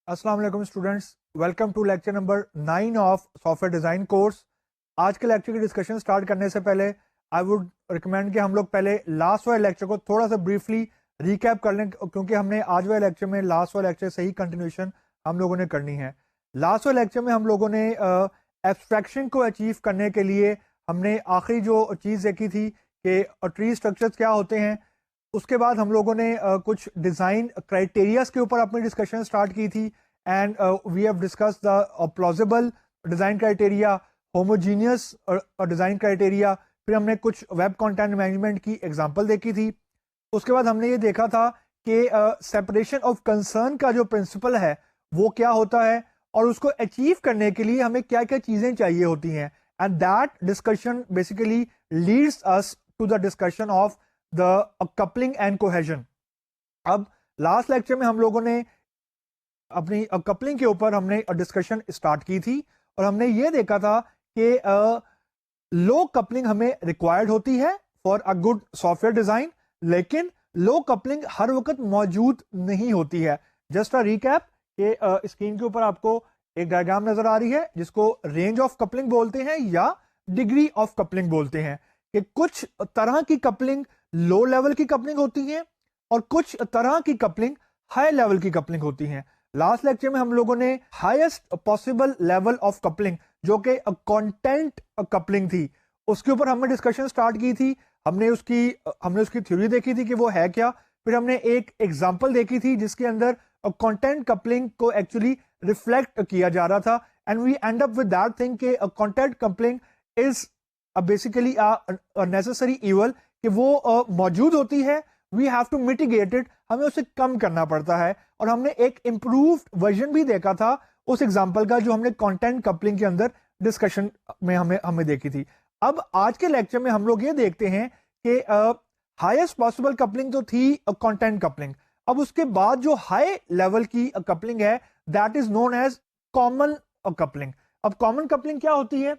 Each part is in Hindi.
अस्सलाम वालेकुम students, welcome to lecture number 9 of software design course. आज के लेक्चर की डिस्कशन स्टार्ट करने से पहले आई वुड रिकमेंड कि हम लोग पहले लास्ट वाले लेक्चर को थोड़ा सा ब्रीफली रिकैप कर लें, क्योंकि हमने आज वाले लेक्चर में लास्ट वाले लेक्चर से ही कंटिन्यूशन हम लोगों ने करनी है। लास्ट वाले लेक्चर में हम लोगों ने एब्स्ट्रैक्शन को अचीव करने के लिए हमने आखिरी जो चीज़ देखी थी कि ट्री स्ट्रक्चर्स क्या होते हैं। उसके बाद हम लोगों ने कुछ डिज़ाइन क्राइटेरियाज के ऊपर अपनी डिस्कशन स्टार्ट की थी and we have discussed the plausible design criteria, homogeneous design criteria, फिर हमने कुछ वेब कंटेंट मैनेजमेंट की एग्जांपल देखी थी। उसके बाद हमने ये देखा था कि सेपरेशन ऑफ कंसर्न का जो प्रिंसिपल है वो क्या होता है और उसको अचीव करने के लिए हमें क्या क्या चीज़ें चाहिए होती हैं, and that discussion basically leads us to the discussion of the coupling and cohesion. अब लास्ट लेक्चर में हम लोगों ने अपनी कपलिंग के ऊपर हमने डिस्कशन स्टार्ट की थी और हमने ये देखा था कि लो कपलिंग हमें रिक्वायर्ड होती है for a good software design, लेकिन लो कपलिंग हर वक्त मौजूद नहीं होती है। जस्ट अ रिकैप कि स्क्रीन के ऊपर आपको एक डायग्राम नजर आ रही है जिसको रेंज ऑफ कपलिंग बोलते हैं या डिग्री ऑफ कपलिंग बोलते हैं, कि कुछ तरह की कपलिंग लो लेवल की कपलिंग होती है और कुछ तरह की कपलिंग हाई लेवल की कपलिंग होती है। लास्ट लेक्चर में हम लोगों ने highest possible level of coupling जो कि कंटेंट कपलिंग थी उसके ऊपर हमने डिस्कशन स्टार्ट की थी। हमने उसकी थ्योरी देखी थी कि वो है क्या, फिर हमने एक एग्जांपल देखी थी जिसके अंदर कंटेंट कपलिंग को एक्चुअली रिफ्लेक्ट किया जा रहा था, and we end up with that thing कि content coupling is basically a necessary evil, कि वो मौजूद होती है, we have to mitigate it, हमें उसे कम करना पड़ता है। और हमने एक इम्प्रूव्ड वर्जन भी देखा था उस एग्जांपल का जो हमने कंटेंट कपलिंग के अंदर डिस्कशन में हमें देखी थी। अब आज के लेक्चर में हम लोग ये देखते हैं कि हाईएस्ट पॉसिबल कपलिंग तो थी कंटेंट कपलिंग, अब उसके बाद जो हाई लेवल की कपलिंग है that is known as common coupling. अब कॉमन कपलिंग क्या होती है?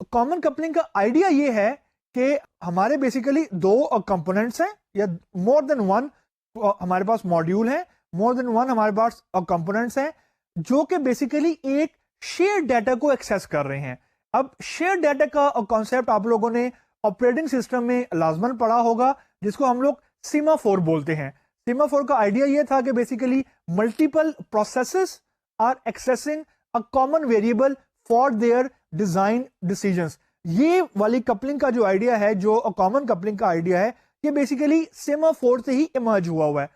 कॉमन कपलिंग का आइडिया ये है कि हमारे बेसिकली दो कंपोनेंट्स हैं या मोर देन वन हमारे पास मॉड्यूल है, मोर देन वन हमारे पास कंपोनेंट्स हैं जो कि बेसिकली एक शेयर डाटा को एक्सेस कर रहे हैं। अब शेयर डाटा का कॉन्सेप्ट आप लोगों ने ऑपरेटिंग सिस्टम में लाजमन पढ़ा होगा, जिसको हम लोग सीमाफोर बोलते हैं। सीमाफोर का आइडिया यह था कि basically multiple processes are accessing a common variable for their design decisions. ये वाली कपलिंग का जो आइडिया है, जो कॉमन कपलिंग का आइडिया है, ये बेसिकली सेमाफोर से ही इमर्ज हुआ है।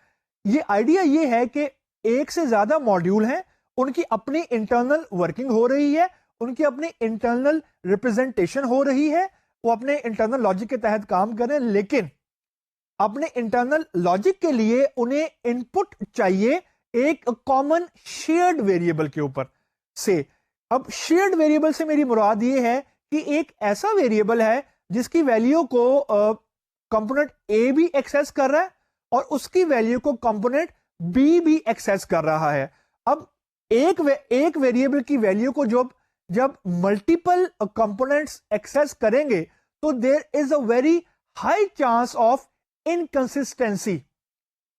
ये आइडिया ये है कि एक से ज्यादा मॉड्यूल हैं, उनकी अपनी इंटरनल वर्किंग हो रही है, उनकी अपनी इंटरनल रिप्रेजेंटेशन हो रही है, वो अपने इंटरनल लॉजिक के तहत काम कर रहे हैं, लेकिन अपने इंटरनल लॉजिक के लिए उन्हें इनपुट चाहिए एक कॉमन शेयर्ड वेरिएबल के ऊपर से। अब शेयर्ड वेरिएबल से मेरी मुराद ये है कि एक ऐसा वेरिएबल है जिसकी वैल्यू को कंपोनेंट ए भी एक्सेस कर रहा है और उसकी वैल्यू को कंपोनेंट बी भी एक्सेस कर रहा है। अब एक वेरिएबल की वैल्यू को जब मल्टीपल कंपोनेंट्स एक्सेस करेंगे तो there is a very high chance of inconsistency,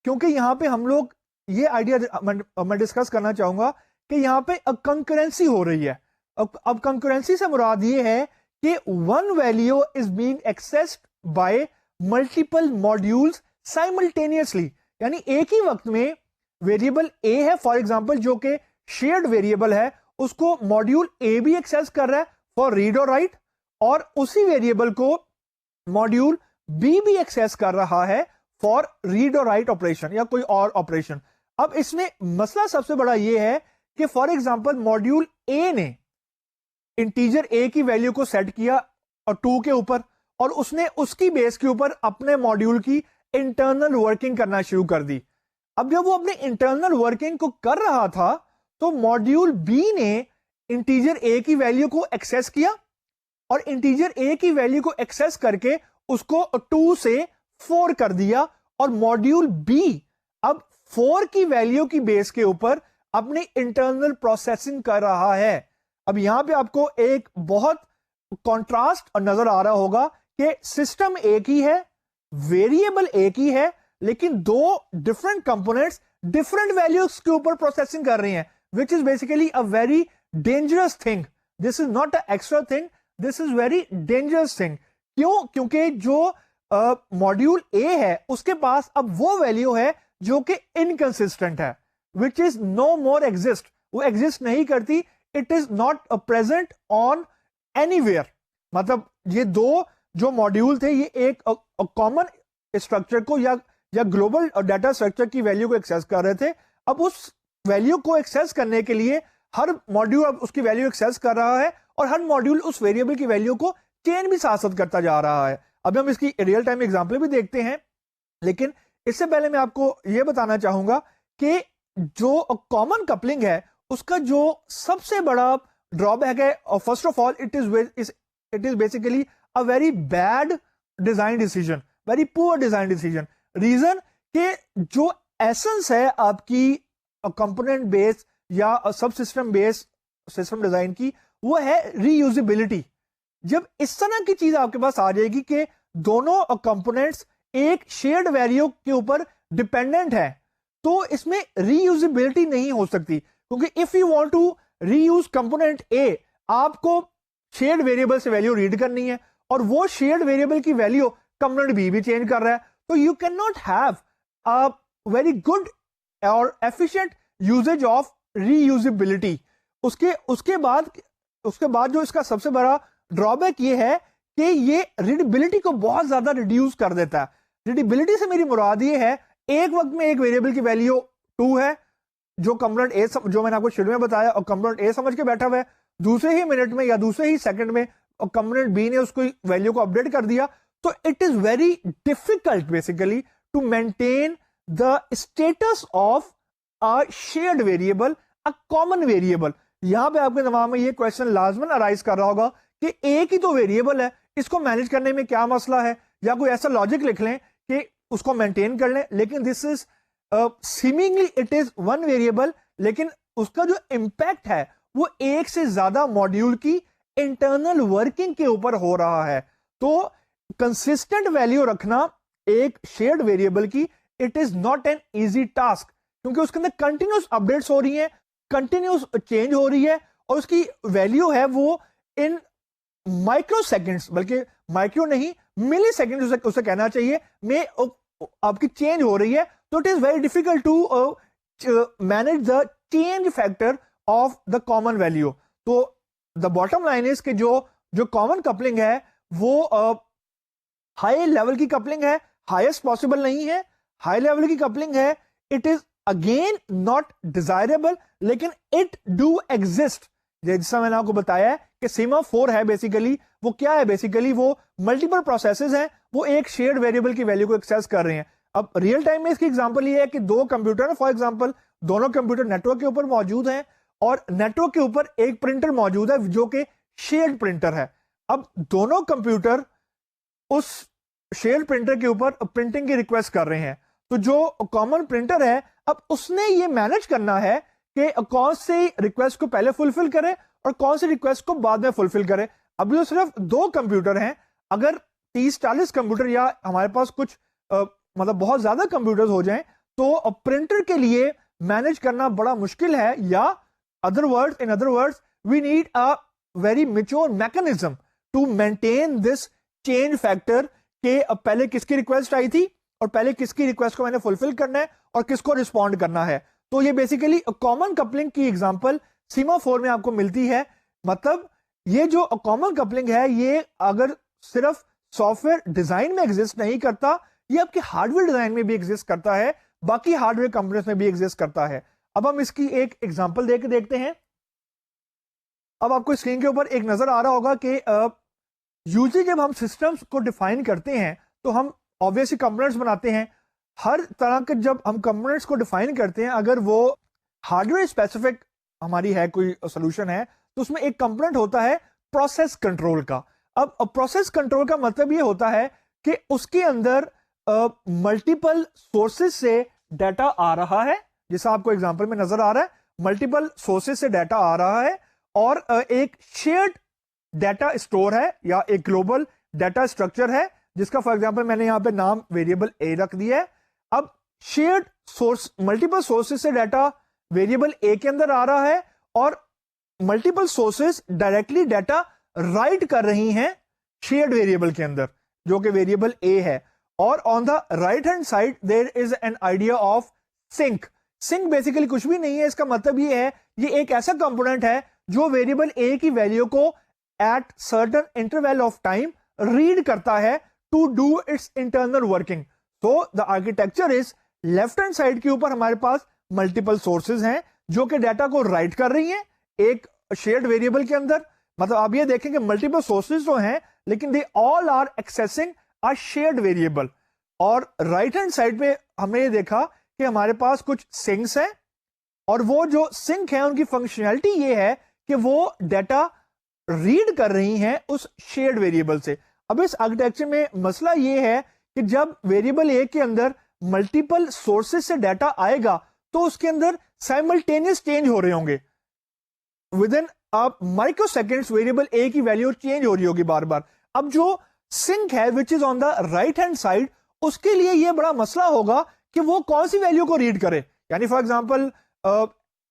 क्योंकि यहां पे हम लोग ये आइडिया मैं डिस्कस करना चाहूंगा कि यहां पे कंकरेंसी हो रही है। अब कंकरेंसी से मुराद ये है कि one value is being accessed bye multiple modules simultaneously, यानी एक ही वक्त में वेरिएबल ए है फॉर एग्जांपल जो कि शेयर्ड वेरिएबल है, उसको मॉड्यूल ए भी एक्सेस कर रहा है फॉर रीड और राइट, और उसी वेरिएबल को मॉड्यूल बी भी एक्सेस कर रहा है फॉर रीड और राइट ऑपरेशन या कोई और ऑपरेशन। अब इसमें मसला सबसे बड़ा यह है कि फॉर एग्जांपल मॉड्यूल ए ने इंटीजर ए की वैल्यू को सेट किया और 2 के ऊपर, और उसने उसकी बेस के ऊपर अपने मॉड्यूल की इंटरनल वर्किंग करना शुरू कर दी। अब जब वो अपने इंटरनल वर्किंग को कर रहा था तो मॉड्यूल बी ने इंटीजर ए की वैल्यू को एक्सेस किया और इंटीजर ए की वैल्यू को एक्सेस करके उसको 2 से 4 कर दिया, और मॉड्यूल बी अब 4 की वैल्यू की बेस के ऊपर अपनी इंटरनल प्रोसेसिंग कर रहा है। अब यहां पे आपको एक बहुत कॉन्ट्रास्ट नजर आ रहा होगा कि सिस्टम एक ही है, वेरिएबल एक ही है, लेकिन दो डिफरेंट कंपोनेंट्स डिफरेंट वैल्यूज के ऊपर प्रोसेसिंग कर रही हैं। which is basically a very dangerous thing. This is not an extra thing, this is very dangerous thing. क्यों? क्योंकि जो मॉड्यूल ए है उसके पास अब वो वैल्यू है जो कि इनकंसिस्टेंट है, which is no more exist, वो एग्जिस्ट नहीं करती, it is not present on anywhere. मतलब ये दो जो मॉड्यूल थे ये एक कॉमन स्ट्रक्चर को या ग्लोबल डाटा स्ट्रक्चर की वैल्यू को एक्सेस कर रहे थे. अब उस वैल्यू को एक्सेस करने के लिए हर मॉड्यूल अब उसकी वैल्यू एक्सेस कर रहा है और हर मॉड्यूल उस वेरिएबल की वैल्यू को चेंज भी साथ साथ करता जा रहा है. अभी हम इसकी रियल टाइम एग्जांपल भी देखते हैं, लेकिन इससे पहले मैं आपको यह बताना चाहूंगा कि जो कॉमन कपलिंग है उसका जो सबसे बड़ा ड्रॉबैक है, first of all it is basically a very bad design decision, very poor design decision. Reason कि जो एसेंस है आपकी कंपोनेंट बेस या सब सिस्टम बेस सिस्टम डिजाइन की, वो है रीयूजेबिलिटी. जब इस तरह की चीज आपके पास आ जाएगी कि दोनों कंपोनेंट्स एक शेयर्ड वैल्यू के ऊपर डिपेंडेंट है, तो इसमें रीयूजेबिलिटी नहीं हो सकती. क्योंकि if you want to reuse component A, आपको शेयर्ड वेरिएबल से वैल्यू रीड करनी है और वो शेयर्ड वेरिएबल की वैल्यू कंपोनेंट बी भी चेंज कर रहा है, तो you can not have a very good और एफिशिएंट यूजेज ऑफ रीयूजेबिलिटी. उसके बाद जो इसका सबसे बड़ा ड्रॉबैक ये है कि ये रीडेबिलिटी को बहुत ज्यादा रिड्यूस कर देता है. रीडेबिलिटी से मेरी मुराद ये है, एक वक्त में एक वेरिएबल की वैल्यू 2 है जो कंपोनेंट ए, जो मैंने आपको शुरू में बताया, और कंपोनेंट ए समझ के बैठा हुआ है, दूसरे ही मिनट में या दूसरे ही सेकंड में कंपोनेंट बी ने उसको वैल्यू को अपडेट कर दिया. तो it is very difficult basically to maintain the status of a shared variable, a common variable. यहां पे आपके दिमाग में ये क्वेश्चन लाजमन अराइज कर रहा होगा कि एक ही तो वेरिएबल है, इसको मैनेज करने में क्या मसला है, या कोई ऐसा लॉजिक लिख लें कि उसको मेंटेन कर लें. लेकिन this is seemingly it is one variable, लेकिन उसका जो इंपैक्ट है वो एक से ज्यादा मॉड्यूल की इंटरनल वर्किंग के ऊपर हो रहा है. तो कंसिस्टेंट वैल्यू रखना एक शेयर्ड वेरिएबल की, it is not an easy task, क्योंकि उसके अंदर कंटिन्यूस अपडेट्स हो रही हैं, कंटिन्यूस चेंज हो रही है, और उसकी वैल्यू है वो इन माइक्रो सेकेंड्स, बल्कि माइक्रो नहीं मिली सेकेंड उसे कहना चाहिए, में आपकी चेंज हो रही है. तो it is very difficult to manage the change factor of the common value. तो द बॉटम लाइन इज कि जो कॉमन कपलिंग है वो हाई लेवल की कपलिंग है, हाईएस्ट पॉसिबल नहीं है. हाई लेवल की कपलिंग है, it is again not desirable, लेकिन इट डू एग्जिस्ट. जैसा मैंने आपको बताया है कि सीमाफोर है बेसिकली, वो क्या है बेसिकली, वो मल्टीपल प्रोसेसेस हैं, वो एक शेयर्ड वेरिएबल की वैल्यू को एक्सेस कर रहे हैं. अब रियल टाइम में इसकी एग्जांपल ये है कि दो कंप्यूटर है, फॉर एग्जांपल दोनों कंप्यूटर नेटवर्क के ऊपर मौजूद हैं और नेटवर्क के ऊपर एक प्रिंटर मौजूद है जो कि शेयर्ड प्रिंटर है. अब दोनों कंप्यूटर उस शेयर्ड प्रिंटर के ऊपर प्रिंटिंग की रिक्वेस्ट कर रहे हैं. तो जो कॉमन प्रिंटर है, अब उसने ये मैनेज करना है कि कौन सी रिक्वेस्ट को पहले फुलफिल करे और कौन सी रिक्वेस्ट को बाद में फुलफिल करे. अब जो सिर्फ दो कंप्यूटर हैं, अगर 30-40 कंप्यूटर या हमारे पास कुछ मतलब बहुत ज्यादा कंप्यूटर्स हो जाएं, तो प्रिंटर के लिए मैनेज करना बड़ा मुश्किल है. या in other words we need a very mature mechanism to maintain this change factor के पहले किसकी रिक्वेस्ट आई थी और पहले किसकी रिक्वेस्ट को मैंने फुलफिल करना है और किसको रिस्पॉन्ड करना है. तो ये बेसिकली कॉमन कपलिंग की एग्जांपल सीमाफोर में आपको मिलती है. मतलब ये जो कॉमन कपलिंग है, ये अगर सिर्फ सॉफ्टवेयर डिजाइन में एग्जिस्ट नहीं करता, ये आपके हार्डवेयर डिजाइन में भी एग्जिस्ट करता है, बाकी हार्डवेयर कंपनीज में भी एग्जिस्ट करता है. अब हम इसकी एक एग्जांपल देके देखते हैं. अब आपको स्क्रीन के ऊपर एक नजर आ रहा होगा कि यूजली जब हम सिस्टम्स को डिफाइन करते हैं तो हम ऑब्वियसली कंपोनेंट्स बनाते हैं. हर तरह के जब हम कंपोनेंट्स को डिफाइन करते हैं, अगर वो हार्डवेयर स्पेसिफिक हमारी है कोई सोल्यूशन है, तो उसमें एक कंपोनेंट होता है प्रोसेस कंट्रोल का. अब प्रोसेस कंट्रोल का मतलब ये होता है कि उसके अंदर मल्टीपल सोर्सेज से डाटा आ रहा है, जैसा आपको एग्जांपल में नजर आ रहा है, मल्टीपल सोर्सेज से डाटा आ रहा है और एक शेयर्ड डाटा स्टोर है या एक ग्लोबल डाटा स्ट्रक्चर है, जिसका फॉर एग्जांपल मैंने यहां पे नाम वेरिएबल ए रख दिया है. अब शेयर्ड सोर्स, मल्टीपल सोर्सेज से डाटा वेरिएबल ए के अंदर आ रहा है और multiple sources directly data right कर रही हैं शेयर्ड वेरिएबल के अंदर जो कि वेरिएबल ए है। और on the right hand side there is an idea of sync. Sync basically कुछ भी नहीं है, इसका मतलब ये है ये एक ऐसा कंपोनेंट है जो वेरिएबल ए की वैल्यू को at certain interval of time read करता है to do its internal working. तो the architecture is left hand side के ऊपर हमारे पास मल्टीपल सोर्सेज हैं जो कि डाटा को राइट कर रही हैं एक शेयर्ड वेरिएबल के अंदर। मतलब आप ये देखें कि मल्टीपल सोर्सेज तो हैं लेकिन they all are accessing a shared variable. और राइट हैंड साइड पे हमने ये देखा कि हमारे पास कुछ सिंक्स हैं और वो जो सिंक है उनकी फंक्शनैलिटी ये है कि वो डाटा रीड कर रही हैं उस शेयर्ड वेरिएबल से। अब इस आर्किटेक्चर में मसला ये है कि जब वेरिएबल ए के अंदर मल्टीपल सोर्सेज से डाटा आएगा तो उसके अंदर साइमल्टेनियस चेंज हो रहे होंगे। Within microseconds variable A की वैल्यू चेंज हो रही होगी बार बार। अब जो सिंक है which is on the right hand side उसके लिए यह बड़ा मसला होगा कि वो कौन सी वैल्यू को रीड करे। यानी for example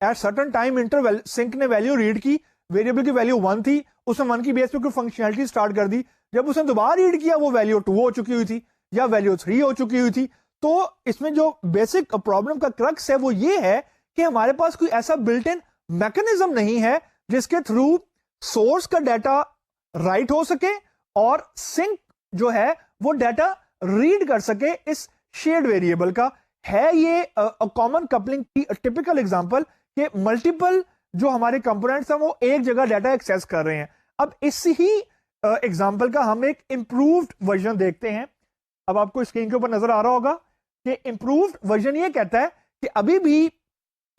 at certain time interval sync ने वैल्यू रीड की, वेरिएबल की वैल्यू 1 थी, उसने 1 की बेस पे कोई फंक्शनैलिटी स्टार्ट कर दी। जब उसने दोबारा रीड किया वो वैल्यू 2 हो चुकी हुई थी या वैल्यू 3 हो चुकी हुई थी। तो इसमें जो बेसिक प्रॉब्लम का क्रक्स है वो ये है कि हमारे पास कोई ऐसा बिल्ट इन मैकेनिज्म नहीं है जिसके थ्रू सोर्स का डाटा राइट हो सके और सिंक जो है वो डाटा रीड कर सके इस शेयर्ड वेरिएबल का। है ये कॉमन कपलिंग की टिपिकल एग्जांपल कि मल्टीपल जो हमारे कंपोनेंट्स हैं वो एक जगह डाटा एक्सेस कर रहे हैं। अब इस ही एग्जांपल का हम एक इंप्रूव्ड वर्जन देखते हैं। अब आपको स्क्रीन के ऊपर नजर आ रहा होगा कि इंप्रूव्ड वर्जन ये कहता है कि अभी भी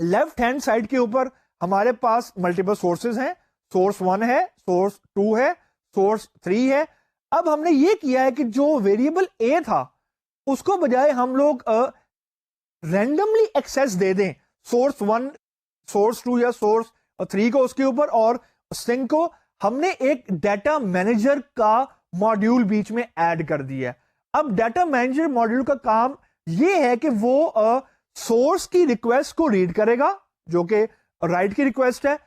लेफ्ट हैंड साइड के ऊपर हमारे पास मल्टीपल सोर्सेज हैं। सोर्स 1 है, सोर्स 2 है, सोर्स 3 है। अब हमने ये किया है कि जो वेरिएबल ए था उसको बजाय हम लोग रैंडमली एक्सेस दे दें सोर्स 1, सोर्स 2 या सोर्स 3 को उसके ऊपर और सिंक को हमने एक डाटा मैनेजर का मॉड्यूल बीच में ऐड कर दिया है। अब डाटा मैनेजर मॉड्यूल का काम यह है कि वो सोर्स की रिक्वेस्ट को रीड करेगा जो कि राइट की रिक्वेस्ट है,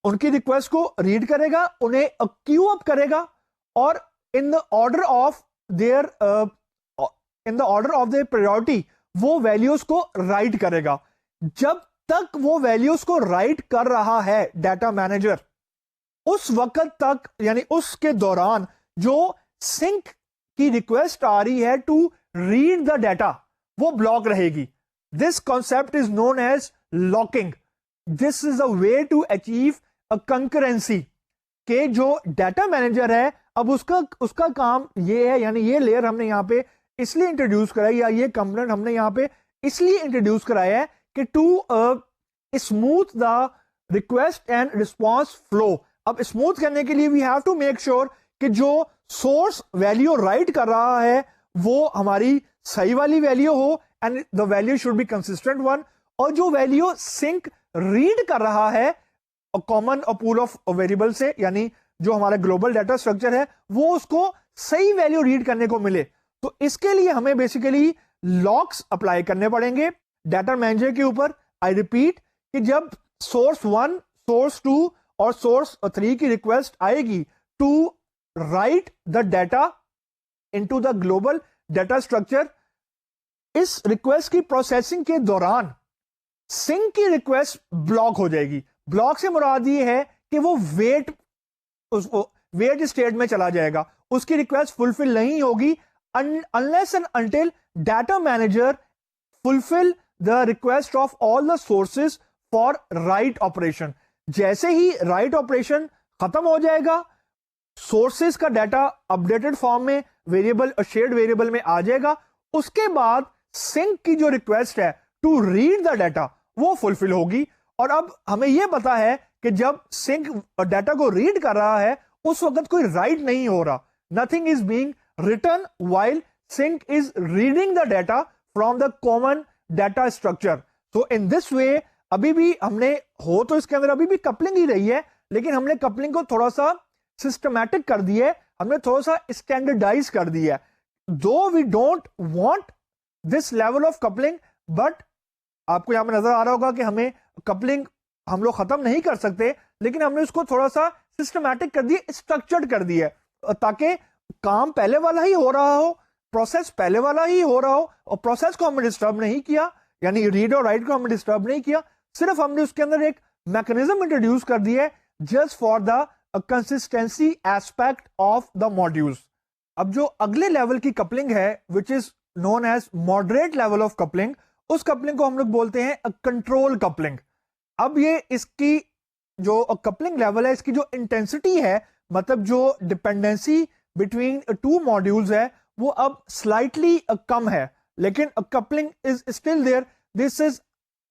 उनकी रिक्वेस्ट को रीड करेगा, उन्हें क्यू अप करेगा और in the order of their priority वो वैल्यूज को राइट करेगा। जब तक वो वैल्यूज को राइट कर रहा है डाटा मैनेजर उस वक्त तक यानी उसके दौरान जो सिंक की रिक्वेस्ट आ रही है टू रीड द डाटा वो ब्लॉक रहेगी। This concept is known as locking. This is a way to achieve a concurrency के जो डाटा मैनेजर है अब उसका काम ये है, यानी ये लेयर हमने यहां पे इसलिए इंट्रोड्यूस कराई या ये कंपोनेंट हमने यहां पे इसलिए इंट्रोड्यूस कराया है कि to smooth the request and response flow. अब स्मूथ करने के लिए we have to make sure कि जो सोर्स वैल्यू राइट कर रहा है वो हमारी सही वाली वैल्यू हो and the value should be consistent one, और जो वैल्यू सिंक रीड कर रहा है कॉमन पूल ऑफ वेरिएबल से यानी जो हमारा ग्लोबल डाटा स्ट्रक्चर है वो उसको सही वैल्यू रीड करने को मिले। तो इसके लिए हमें बेसिकली लॉक्स अप्लाई करने पड़ेंगे डाटा मैनेजर के ऊपर। आई रिपीट कि जब सोर्स 1, सोर्स 2 और सोर्स 3 की रिक्वेस्ट आएगी to write the data into the global data structure, इस रिक्वेस्ट की प्रोसेसिंग के दौरान सिंक की रिक्वेस्ट ब्लॉक हो जाएगी। ब्लॉक से मुराद ये है कि वो वेट स्टेट में चला जाएगा, उसकी रिक्वेस्ट फुलफिल नहीं होगी unless and until data manager fulfill the request of all the sources for write operation। जैसे ही write operation खत्म हो जाएगा सोर्सेस का डाटा अपडेटेड फॉर्म में वेरिएबल शेयर्ड वेरिएबल में आ जाएगा, उसके बाद सिंक की जो रिक्वेस्ट है टू रीड द डाटा वो फुलफिल होगी। और अब हमें यह पता है कि जब सिंक डाटा को रीड कर रहा है उस वक्त कोई राइट नहीं हो रहा, nothing is being written while sync is reading the data from the common data structure। So in this way अभी भी हमने हो तो इसके अंदर अभी भी कपलिंग ही रही है, लेकिन हमने कपलिंग को थोड़ा सा सिस्टमैटिक कर दिया है, हमने थोड़ा सा स्टैंडर्डाइज कर दिया है। Though we don't want this level of coupling but आपको यहाँ पे नजर आ रहा होगा कि हमें कपलिंग हम लोग खत्म नहीं कर सकते, लेकिन हमने उसको थोड़ा सा सिस्टमैटिक कर दिया, स्ट्रक्चर्ड कर दिया, ताकि काम पहले वाला ही हो रहा हो, प्रोसेस पहले वाला ही हो रहा हो, और प्रोसेस को हमने डिस्टर्ब नहीं किया, यानी रीड और राइट को हमने डिस्टर्ब नहीं किया, सिर्फ हमने उसके अंदर एक मैकेनिज्म इंट्रोड्यूस कर दिया है just for the consistency aspect of the modules. अब जो अगले लेवल की कपलिंग है which is known as moderate level of coupling, उस कपलिंग को हम लोग बोलते हैं कंट्रोल कपलिंग। अब ये इसकी जो कपलिंग लेवल है, इसकी जो इंटेंसिटी है, मतलब जो डिपेंडेंसी बिटवीन टू मॉड्यूल्स है, वो अब स्लाइटली कम है, लेकिन coupling is still there. This is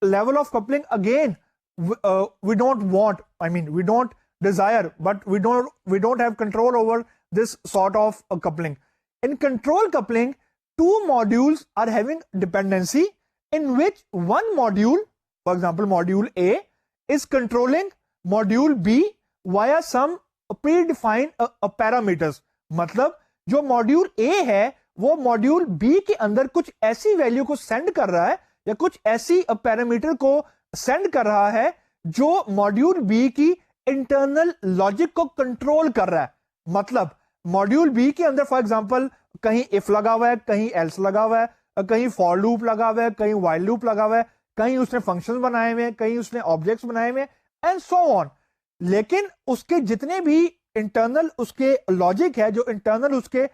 level of coupling again we don't want, I mean we don't desire, but we don't have control over this sort of coupling. In control coupling, two modules are having dependency in which one module, for example module A, is controlling module B via some predefined parameters. मतलब जो मॉड्यूल A है वो मॉड्यूल B के अंदर कुछ ऐसी वैल्यू को सेंड कर रहा है या कुछ ऐसी पैरामीटर को सेंड कर रहा है जो मॉड्यूल बी की इंटरनल लॉजिक को कंट्रोल कर रहा है। मतलब मॉड्यूल बी के अंदर फॉर एग्जांपल कहीं इफ लगा हुआ है, कहीं एल्स लगा हुआ है, कहीं फॉर लूप लगा हुआ है, कहीं व्हाइल लूप लगा हुआ है, कहीं उसने फंक्शंस बनाए हुए हैं, कहीं उसने ऑब्जेक्ट्स बनाए हुए हैं एंड सो ऑन। लेकिन उसके जितने भी इंटरनल उसके लॉजिक है, जो इंटरनल उसके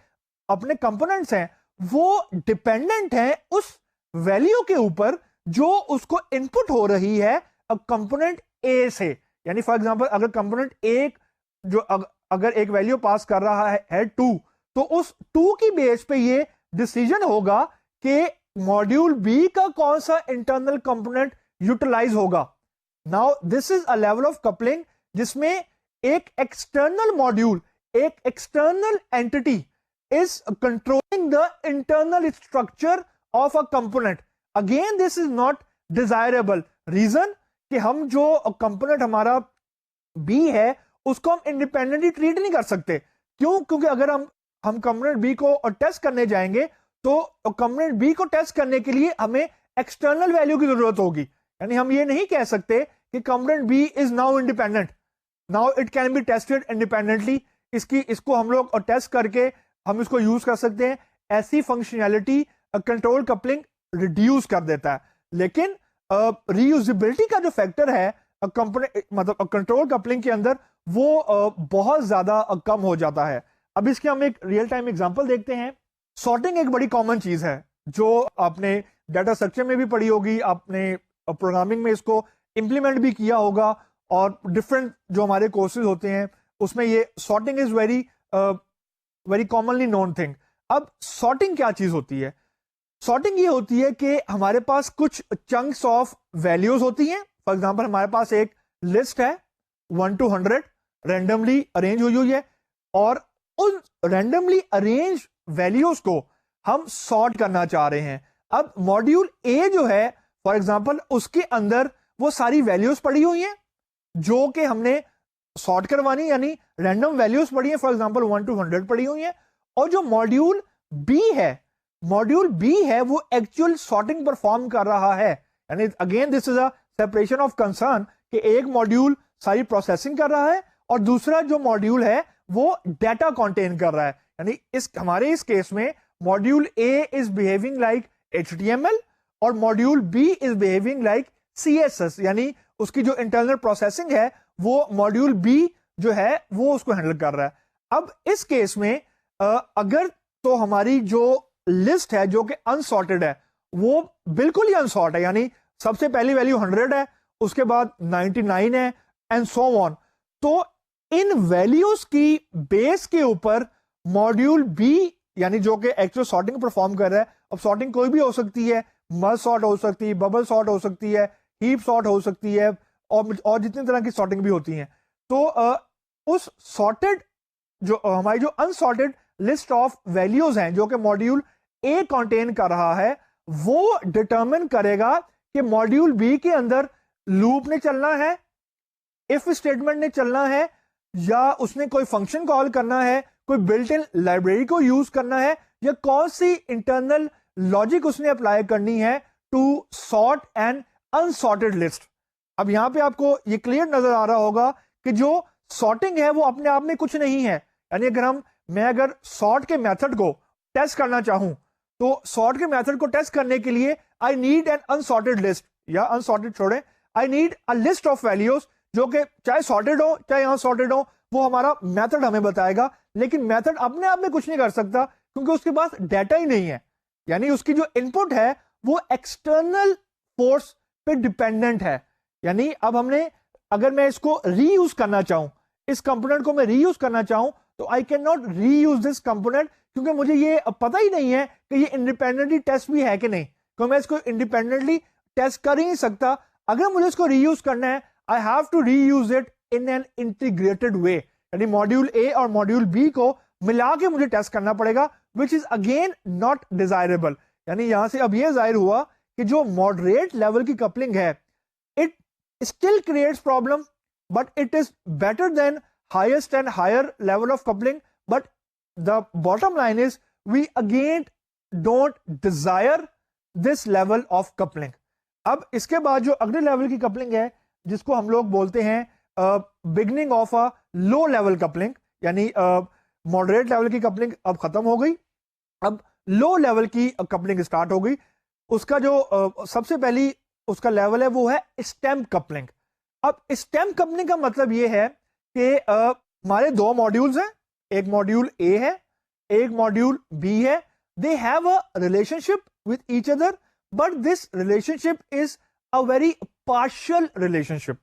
अपने कंपोनेंट्स हैं, वो डिपेंडेंट हैं उस वैल्यू के ऊपर जो उसको इनपुट हो रही है कंपोनेंट ए से। यानी फॉर एग्जांपल अगर कंपोनेंट ए जो अगर एक वैल्यू पास कर रहा है 2, तो उस 2 की बेस पे ये डिसीजन होगा कि मॉड्यूल बी का कौन सा इंटरनल कंपोनेंट यूटिलाइज होगा। Now this is a level of coupling जिसमें एक एक्सटर्नल मॉड्यूल, एक external entity is controlling the internal structure of a component. Again this is not desirable. Reason कि हम जो कंपोनेंट हमारा बी है उसको हम इंडिपेंडेंटली ट्रीट नहीं कर सकते। क्यों? क्योंकि अगर हम कंपोनेंट बी को टेस्ट करने जाएंगे तो कंपोनेंट बी को टेस्ट करने के लिए हमें एक्सटर्नल वैल्यू की जरूरत होगी। यानी हम ये नहीं कह सकते कि component B is now independent, now it can be tested independently. इसको हम लोग टेस्ट करके हम इसको यूज कर सकते हैं। ऐसी फंक्शनैलिटी कंट्रोल कपलिंग रिड्यूस कर देता है। लेकिन रीयूजेबिलिटी का जो फैक्टर है मतलब कंट्रोल कपलिंग के अंदर वो बहुत ज्यादा कम हो जाता है। अब इसके हम एक रियल टाइम एग्जांपल देखते हैं। सॉर्टिंग एक बड़ी कॉमन चीज है जो आपने डाटा स्ट्रक्चर में भी पढ़ी होगी, आपने प्रोग्रामिंग में इसको इंप्लीमेंट भी किया होगा, और डिफरेंट जो हमारे कोर्सेज होते हैं उसमें ये sorting is very commonly known thing. अब सॉर्टिंग क्या चीज होती है? सॉर्टिंग ये होती है कि हमारे पास कुछ चंक्स ऑफ वैल्यूज होती हैं। फॉर एग्जांपल हमारे पास एक लिस्ट है 1 to 100 रैंडमली अरेंज हुई है, और उन रैंडमली अरेंज वैल्यूज को हम सॉर्ट करना चाह रहे हैं। अब मॉड्यूल ए जो है फॉर एग्जांपल उसके अंदर वो सारी वैल्यूज पड़ी हुई हैं जो कि हमने सॉर्ट करवानी, यानी रैंडम वैल्यूज पड़ी हैं, फॉर एग्जांपल 1 to 100 पड़ी हुई हैं। और जो मॉड्यूल बी है वो एक्चुअल सॉर्टिंग परफॉर्म कर रहा है। यानी again this is a separation of concern कि एक मॉड्यूल सारी प्रोसेसिंग कर रहा है और दूसरा जो मॉड्यूल है वो डाटा कंटेन कर रहा है। यानी हमारे इस केस में module A is behaving like HTML और module B is behaving like CSS, यानी उसकी जो इंटरनल प्रोसेसिंग है वो मॉड्यूल बी जो है वो उसको हैंडल कर रहा है। अब इस केस में अगर तो हमारी जो लिस्ट है जो कि अनसॉर्टेड है वो बिल्कुल ही अनसॉर्ट है, यानी सबसे पहली वैल्यू 100 है, उसके बाद 99 है एंड सो ऑन। तो इन वैल्यूज की बेस के ऊपर मॉड्यूल बी यानी जो कि एक्चुअल सॉर्टिंग परफॉर्म कर रहा है, अब सॉर्टिंग कोई भी हो सकती है, मर्ज सॉर्ट हो सकती है, बबल सॉर्ट हो सकती है, हीप सॉर्ट हो सकती है, और जितनी तरह की सॉर्टिंग भी होती है। तो उस सॉर्टेड जो हमारी जो अनसॉर्टेड लिस्ट ऑफ वैल्यूज हैं जो कि मॉड्यूल ए कंटेन कर रहा है, वो डिटरमिन करेगा कि मॉड्यूल बी के अंदर लूप ने चलना है, इफ स्टेटमेंट ने चलना है, या उसने कोई फंक्शन कॉल करना है, कोई बिल्ट इन लाइब्रेरी को यूज करना है, या कौन सी इंटरनल लॉजिक उसने अप्लाई करनी है to sort and unsorted list. अब यहां पे आपको ये क्लियर नजर आ रहा होगा कि जो सॉर्टिंग है वो अपने आप में कुछ नहीं है। यानी मैं अगर सॉर्ट के मेथड को टेस्ट करना चाहूं तो सॉर्ट के मेथड को टेस्ट करने के लिए I need an unsorted list, या अनसॉर्टेड छोड़ें, I need a list of values जो कि चाहे सॉर्टेड हो चाहे अनसॉर्टेड हो, वो हमारा मेथड हमें बताएगा। लेकिन मेथड अपने आप में कुछ नहीं कर सकता क्योंकि उसके पास डाटा ही नहीं है। यानी उसकी जो इनपुट है वो एक्सटर्नल फोर्स पे डिपेंडेंट है। यानी अब अगर मैं इसको रीयूज करना चाहूं, इस कंपोनेंट को मैं रीयूज करना चाहूं, तो I can not reuse this component क्योंकि मुझे ये पता ही नहीं है कि ये इंडिपेंडेंटली टेस्ट भी है कि नहीं, क्योंकि मैं इसको इंडिपेंडेंटली टेस्ट कर ही नहीं सकता। अगर मुझे इसको रीयूज करना है, I have to reuse it in an integrated way, यानी मॉड्यूल ए और मॉड्यूल बी को मिला के मुझे टेस्ट करना पड़ेगा, which is again not desirable. यानी यहां से अब यह जाहिर हुआ कि जो मॉडरेट लेवल की कपलिंग है, it still creates problem, but it is better than highest and higher level of coupling. But the bottom line is we again don't desire this level of coupling. अब इसके बाद जो अगले लेवल की कपलिंग है, जिसको हम लोग बोलते हैं beginning of a low level coupling, यानी मॉडरेट लेवल की कपलिंग अब खत्म हो गई, अब लो लेवल की कपलिंग स्टार्ट हो गई। उसका जो सबसे पहली उसका लेवल है वो है स्टेम कपलिंग। अब स्टेम कपलिंग का मतलब ये है कि हमारे दो मॉड्यूल्स हैं, एक मॉड्यूल ए है, एक मॉड्यूल बी है। They have a relationship with each other, but this relationship is a very partial relationship.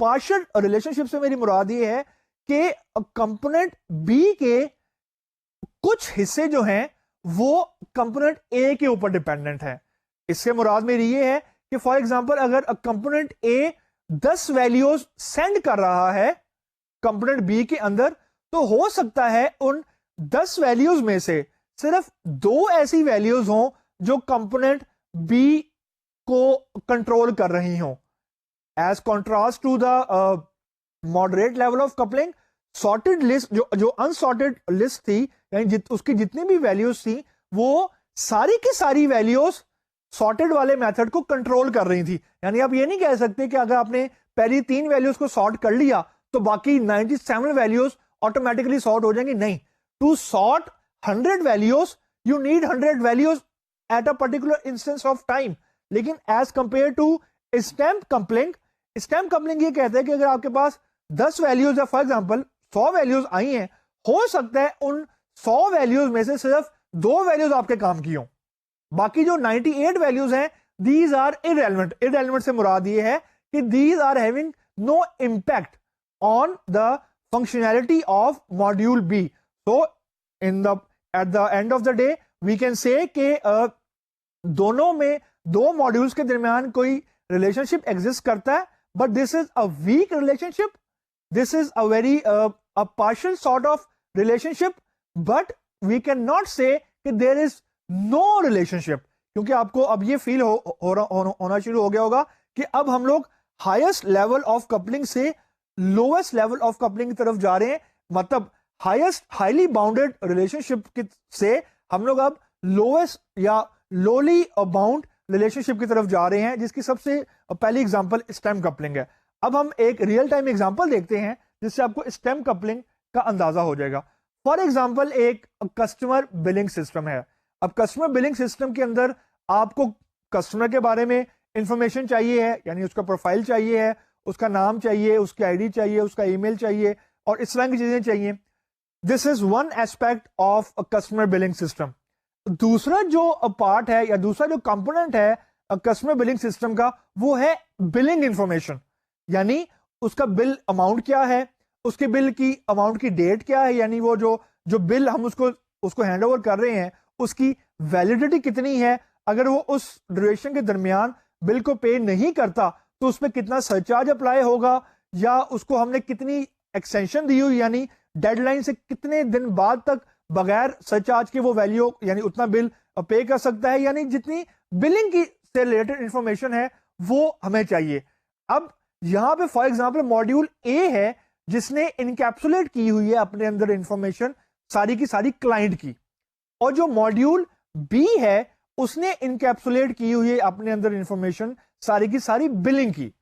Partial relationship से मेरी मुराद ये है कि कंपोनेंट बी के कुछ हिस्से जो हैं वो कंपोनेंट ए के ऊपर डिपेंडेंट है। इससे मुराद मेरी ये है कि फॉर एग्जांपल अगर कंपोनेंट ए 10 वैल्यूज सेंड कर रहा है कंपोनेंट बी के अंदर, तो हो सकता है उन 10 वैल्यूज में से सिर्फ 2 ऐसी वैल्यूज हों जो कंपोनेंट बी को कंट्रोल कर रही हों। As contrast to the moderate level of coupling, sorted list जो अनसॉर्टेड लिस्ट थी, यानी उसकी जितनी भी वैल्यूज थी वो सारी की सारी वैल्यूज सॉर्टेड वाले मेथड को कंट्रोल कर रही थी। यानी आप ये नहीं कह सकते कि अगर आपने पहली 3 वैल्यूज को सॉर्ट कर लिया तो बाकी 97 वैल्यूज ऑटोमेटिकली सॉर्ट हो जाएंगी। नहीं, to sort 100 values you need 100 values at a particular instance of time. लेकिन as compared to stamp coupling, stamp coupling ये कहते हैं कि अगर आपके पास 10 वैल्यूज है, फॉर एग्जांपल 100 वैल्यूज आई हैं, हो सकता है उन 100 वैल्यूज में से सिर्फ 2 वैल्यूज आपके काम की हों, बाकी जो 98 वैल्यूज हैं दीज आर इररेलेवेंट। इररेलेवेंट से मुराद ये है कि these are having no impact on the functionality of module B. So at the end of the day we can say कि दोनों में, 2 मॉड्यूल्स के दरमियान कोई रिलेशनशिप एग्जिस्ट करता है, but this is a weak relationship, this is a very a partial sort of relationship, but we can not say कि देयर इज नो रिलेशनशिप। क्योंकि आपको अब ये फील होना शुरू हो गया होगा कि अब हम लोग हाईएस्ट लेवल ऑफ कपलिंग से लोएस्ट लेवल ऑफ कपलिंग की तरफ जा रहे हैं। मतलब हाईली बाउंडेड रिलेशनशिप से हम लोग अब लोएस्ट या लोली बाउंड रिलेशनशिप की तरफ जा रहे हैं, जिसकी सबसे पहली एग्जांपल स्टेम कपलिंग है। अब हम एक रियल टाइम एग्जांपल देखते हैं जिससे आपको स्टेम कपलिंग का अंदाजा हो जाएगा। फॉर एग्जांपल एक कस्टमर बिलिंग सिस्टम है। अब कस्टमर बिलिंग सिस्टम के अंदर आपको कस्टमर के बारे में इंफॉर्मेशन चाहिए है, यानी उसका प्रोफाइल चाहिए है, उसका नाम चाहिए, उसकी आईडी चाहिए, उसका ईमेल चाहिए और इस तरह की चीजें चाहिए। This is one aspect of a customer billing system. दूसरा जो पार्ट है या दूसरा जो कंपोनेंट है कस्टमर बिलिंग सिस्टम का, वो है बिलिंग इंफॉर्मेशन। यानी उसका बिल अमाउंट क्या है, उसके बिल की अमाउंट की डेट क्या है, यानी वो जो बिल हम उसको हैंड ओवर कर रहे हैं उसकी वैलिडिटी कितनी है। अगर वो उस ड्यूरेशन के दरमियान बिल को पे नहीं करता तो उस पर कितना सरचार्ज अप्लाई होगा, या उसको हमने कितनी एक्सटेंशन दी हुई, यानी डेडलाइन से कितने दिन बाद तक बगैर सरचार्ज के वो वैल्यू यानी उतना बिल पे कर सकता है। यानी जितनी बिलिंग की से रिलेटेड इंफॉर्मेशन है वो हमें चाहिए। अब यहां पे फॉर एग्जांपल मॉड्यूल ए है जिसने इनकैप्सुलेट की हुई है अपने अंदर इंफॉर्मेशन सारी की सारी क्लाइंट की, और जो मॉड्यूल बी है उसने इनकैप्सुलेट की हुई है अपने अंदर इंफॉर्मेशन सारी की सारी बिलिंग की।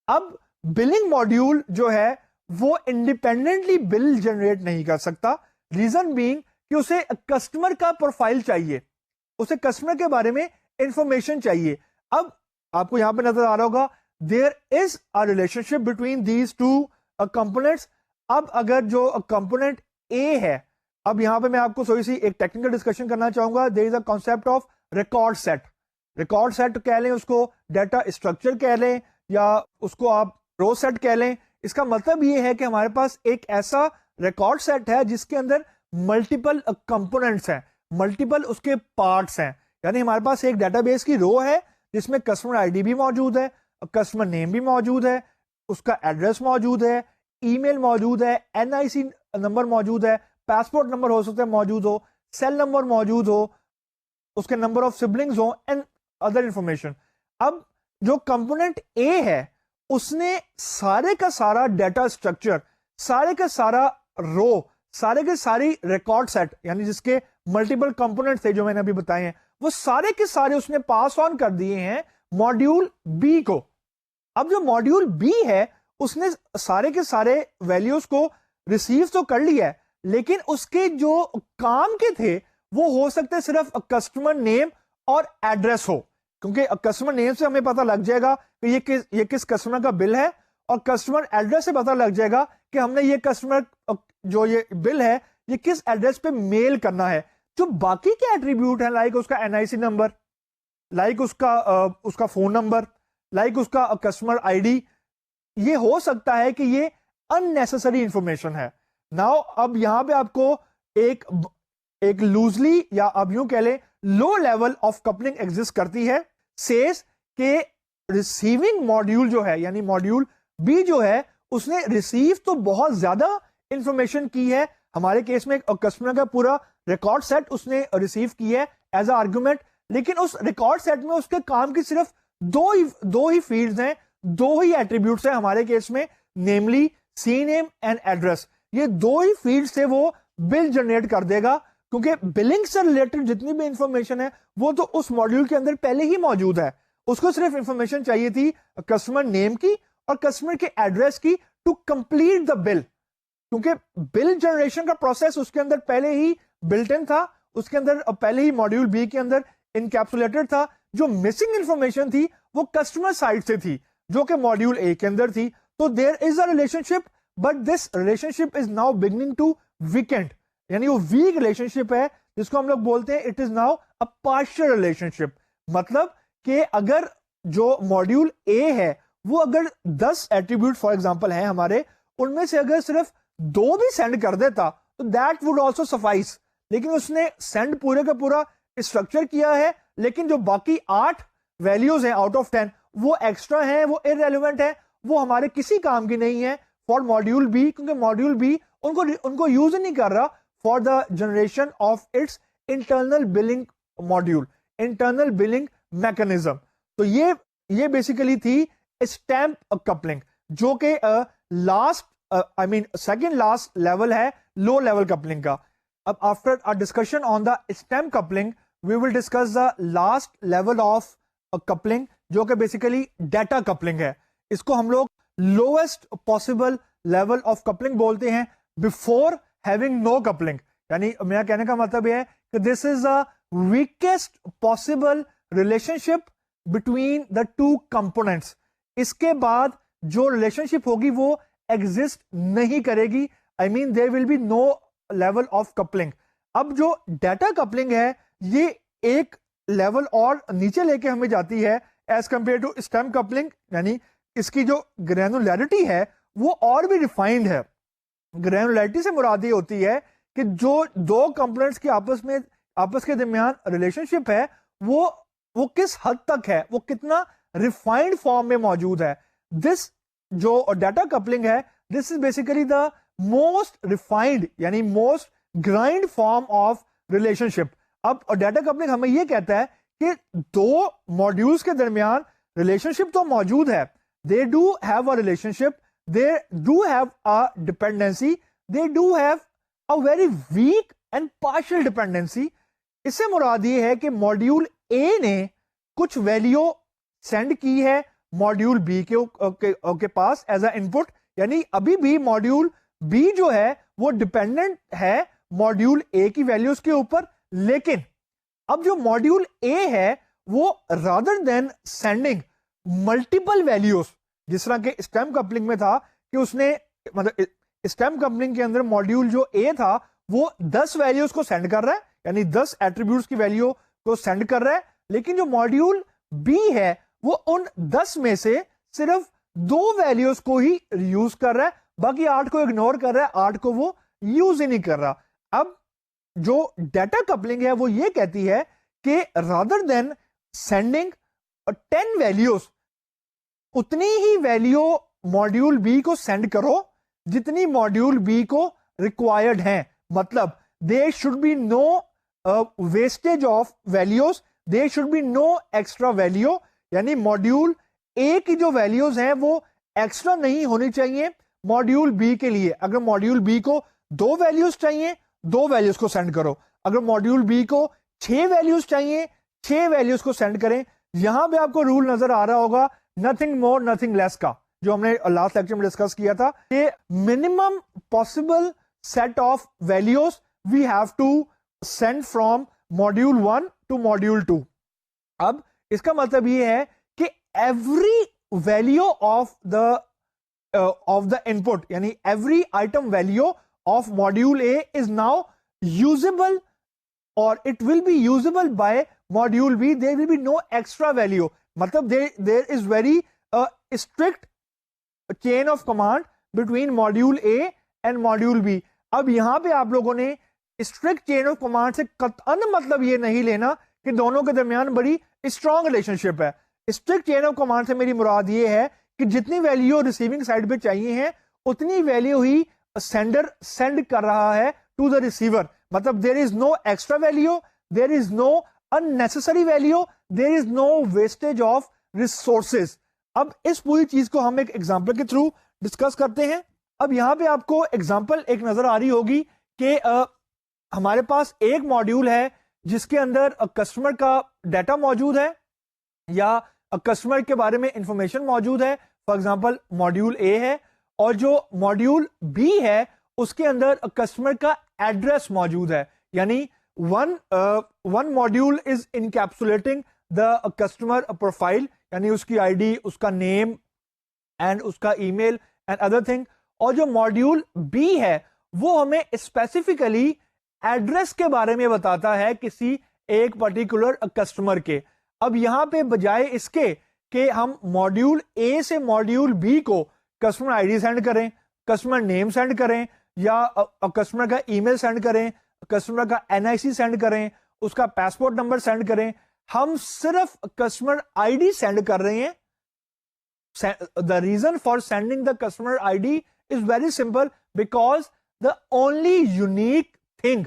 अब बिलिंग मॉड्यूल जो है वो इंडिपेंडेंटली बिल जनरेट नहीं कर सकता, रीजन बीइंग कि उसे कस्टमर का प्रोफाइल चाहिए, उसे कस्टमर के बारे में इंफॉर्मेशन चाहिए। अब आपको यहां पे नजर आ रहा होगा there is a relationship between these two components. अब अगर जो कंपोनेंट ए है, अब यहां पे मैं आपको थोड़ी सी एक टेक्निकल डिस्कशन करना चाहूंगा। There is a concept of record set. Record set कह लें उसको, डाटा स्ट्रक्चर कह लें, या उसको आप रो सेट कह लें। इसका मतलब ये है कि हमारे पास एक ऐसा रिकॉर्ड सेट है जिसके अंदर मल्टीपल कंपोनेंट्स हैं, मल्टीपल उसके पार्ट्स हैं। यानी हमारे पास एक डेटाबेस की रो है जिसमें कस्टमर आईडी भी मौजूद है, कस्टमर नेम भी मौजूद है, उसका एड्रेस मौजूद है, ईमेल मौजूद है, एनआईसी नंबर मौजूद है, पासपोर्ट नंबर हो सकता है मौजूद हो, सेल नंबर मौजूद हो, उसके नंबर ऑफ सिबलिंग्स हो एंड अदर इंफॉर्मेशन। अब जो कंपोनेंट ए है उसने सारे का सारा डाटा स्ट्रक्चर, सारे का सारा रो, सारे के सारी रिकॉर्ड सेट, यानी जिसके मल्टीपल कंपोनेंट थे जो मैंने अभी बताए हैं, वो सारे के सारे उसने पास ऑन कर दिए हैं मॉड्यूल बी को। अब जो मॉड्यूल बी है उसने सारे के सारे वैल्यूज को रिसीव तो कर लिया है, लेकिन उसके जो काम के थे वो हो सकते हैं सिर्फ कस्टमर नेम और एड्रेस हो, क्योंकि कस्टमर नेम से हमें पता लग जाएगा कि ये किस कस्टमर का बिल है, और कस्टमर एड्रेस से पता लग जाएगा कि हमने ये कस्टमर जो ये बिल है ये किस एड्रेस पे मेल करना है। जो बाकी के एट्रीब्यूट है, लाइक उसका एनआईसी नंबर, लाइक उसका फोन नंबर, लाइक उसका कस्टमर आईडी, ये हो सकता है कि ये अननेसेसरी इंफॉर्मेशन है। नाउ अब यहां पे आपको एक लूजली या अब यूं कह ले लो लेवल ऑफ कपलिंग एग्जिस्ट करती है। सेज के रिसीविंग मॉड्यूल जो है, यानी मॉड्यूल बी जो है, उसने रिसीव तो बहुत ज्यादा इंफॉर्मेशन की है। हमारे केस में कस्टमर का पूरा रिकॉर्ड सेट उसने रिसीव की है एज अ आर्गुमेंट, लेकिन उस रिकॉर्ड सेट में उसके काम की सिर्फ दो ही फील्ड्स हैं, दो ही एट्रीब्यूट्स हैं हमारे केस में, नेमली सी नेम एंड एड्रेस। ये दो ही फील्ड से वो बिल जनरेट कर देगा, क्योंकि बिलिंग से रिलेटेड जितनी भी इंफॉर्मेशन है वो तो उस मॉड्यूल के अंदर पहले ही मौजूद है। उसको सिर्फ इंफॉर्मेशन चाहिए थी कस्टमर नेम की और कस्टमर के एड्रेस की टू कंप्लीट द बिल, क्योंकि बिल जनरेशन का प्रोसेस उसके अंदर पहले ही बिल्ट इन था, उसके अंदर पहले ही मॉड्यूल बी के अंदर इनकैप्सुलेटेड था। जो मिसिंग इंफॉर्मेशन थी वो कस्टमर साइड से थी, जो कि मॉड्यूल ए के अंदर थी। तो there is a relationship, but this relationship is now beginning to weaken, यानी वो वीक रिलेशनशिप है जिसको हम लोग बोलते हैं it is now a partial relationship. मतलब कि अगर जो मॉड्यूल ए है वो अगर 10 एट्रीब्यूट फॉर एग्जांपल हैं हमारे, उनमें से अगर सिर्फ 2 भी सेंड कर देता तो दैट वुड आल्सो सफाइस, लेकिन उसने सेंड पूरे का पूरा स्ट्रक्चर किया है, लेकिन जो बाकी 8 वैल्यूज हैं आउट ऑफ 10 वो एक्स्ट्रा हैं, वो इररेलेवेंट है, वो हमारे किसी काम की नहीं है फॉर मॉड्यूल बी, क्योंकि मॉड्यूल बी उनको यूज नहीं कर रहा for the generation of its internal billing module, internal billing mechanism. तो ये बेसिकली थी स्टैम्प कपलिंग, जो कि सेकंड लास्ट लेवल है लो लेवल कपलिंग का। अब after a discussion on the stamp coupling we will discuss the last level of coupling, जो कि बेसिकली डाटा कपलिंग है। इसको हम लोग lowest possible level of coupling बोलते हैं बिफोर हैविंग नो कपलिंग। यानी मेरा कहने का मतलब यह है कि this is a weakest possible relationship between the two components. इसके बाद जो रिलेशनशिप होगी वो एग्जिस्ट नहीं करेगी, I mean there will be no level of coupling. अब जो डाटा कपलिंग है ये एक लेवल और नीचे लेके हमें जाती है as compared to stamp coupling, यानी इसकी जो ग्रैनुलैरिटी है वो और भी रिफाइंड है। ग्रैनुलैरिटी से मुराद ये होती है कि जो दो कंपोनेंट्स की आपस के दरमियान रिलेशनशिप है वो किस हद तक है, वो कितना रिफाइंड फॉर्म में मौजूद है। दिस जो डाटा कपलिंग है this is basically the most refined यानी most grind form of relationship. अब डाटा कपलिंग हमें यह कहता है कि दो मॉड्यूल्स के दरमियान रिलेशनशिप तो मौजूद है, they do have a relationship, they do have a dependency, they do have a very weak and partial dependency. इससे मुराद ये है कि मॉड्यूल ए ने कुछ वैल्यू सेंड की है मॉड्यूल बी के पास एज अ इनपुट, यानी अभी भी मॉड्यूल बी जो है वो डिपेंडेंट है मॉड्यूल ए की वैल्यूज के ऊपर। लेकिन अब जो मॉड्यूल ए है वो rather than sending multiple values, जिस तरह के स्टेम कपलिंग में था कि उसने मतलब स्टेम कपलिंग के अंदर मॉड्यूल जो ए था वो 10 वैल्यूज को सेंड कर रहा है, यानी 10 एट्रीब्यूट्स की वैल्यू को सेंड कर रहा है। लेकिन जो मॉड्यूल बी है वो उन 10 में से सिर्फ 2 वैल्यूज को ही यूज कर रहा है, बाकी 8 को इग्नोर कर रहा है, 8 को वो यूज ही नहीं कर रहा। अब जो डाटा कपलिंग है वो ये कहती है कि रादर देन सेंडिंग 10 वैल्यूज, उतनी ही वैल्यू मॉड्यूल बी को सेंड करो जितनी मॉड्यूल बी को रिक्वायर्ड है। मतलब there should be no wastage of values, there should be no extra value, यानी मॉड्यूल ए की जो वैल्यूज हैं वो एक्स्ट्रा नहीं होनी चाहिए मॉड्यूल बी के लिए। अगर मॉड्यूल बी को 2 वैल्यूज चाहिए, 2 वैल्यूज को सेंड करो। अगर मॉड्यूल बी को 6 वैल्यूज चाहिए, 6 वैल्यूज को सेंड करें। यहां पे आपको रूल नजर आ रहा होगा नथिंग मोर नथिंग लेस का, जो हमने लास्ट लेक्चर में डिस्कस किया था कि minimum possible set of values we have to send from module 1 to module 2। अब इसका मतलब ये है कि every value of the input, यानी every item value of module A is now usable और it will be usable by module B. There will be no extra value, मतलब there is very strict chain of command between module A and module B. अब यहां पे आप लोगों ने स्ट्रिक्ट चेन ऑफ कमांड से कतई मतलब ये नहीं लेना कि दोनों के दरमियान बड़ी स्ट्रॉन्ग रिलेशनशिप है। स्ट्रिक्ट चेन ऑफ कमांड से मेरी मुराद ये है कि जितनी वैल्यू रिसीविंग साइड पे चाहिए है उतनी वैल्यू ही सेंडर सेंड कर रहा है टू द रिसीवर। मतलब there is no extra value, there is no unnecessary value, there is no wastage of resources. अब इस पूरी चीज को हम एक एग्जांपल के थ्रू डिस्कस करते हैं। अब यहां पे आपको एग्जांपल एक नजर आ रही होगी कि हमारे पास एक मॉड्यूल है जिसके अंदर कस्टमर का डाटा मौजूद है या कस्टमर के बारे में इंफॉर्मेशन मौजूद है। फॉर एग्जांपल मॉड्यूल ए है, और जो मॉड्यूल बी है उसके अंदर कस्टमर का एड्रेस मौजूद है, यानी one module is इनकैप्सुलेटिंग the customer profile, यानी उसकी आईडी, उसका नेम एंड उसका ईमेल एंड अदर थिंग। और जो मॉड्यूल बी है वो हमें स्पेसिफिकली एड्रेस के बारे में बताता है किसी एक पर्टिकुलर कस्टमर के। अब यहां पे बजाय इसके कि हम मॉड्यूल ए से मॉड्यूल बी को कस्टमर आईडी सेंड करें, कस्टमर नेम सेंड करें, या कस्टमर का ईमेल सेंड करें, कस्टमर का एनआईसी सेंड करें, उसका पासपोर्ट नंबर सेंड करें, हम सिर्फ कस्टमर आईडी सेंड कर रहे हैं। The reason for sending the customer ID is very simple, because the only unique thing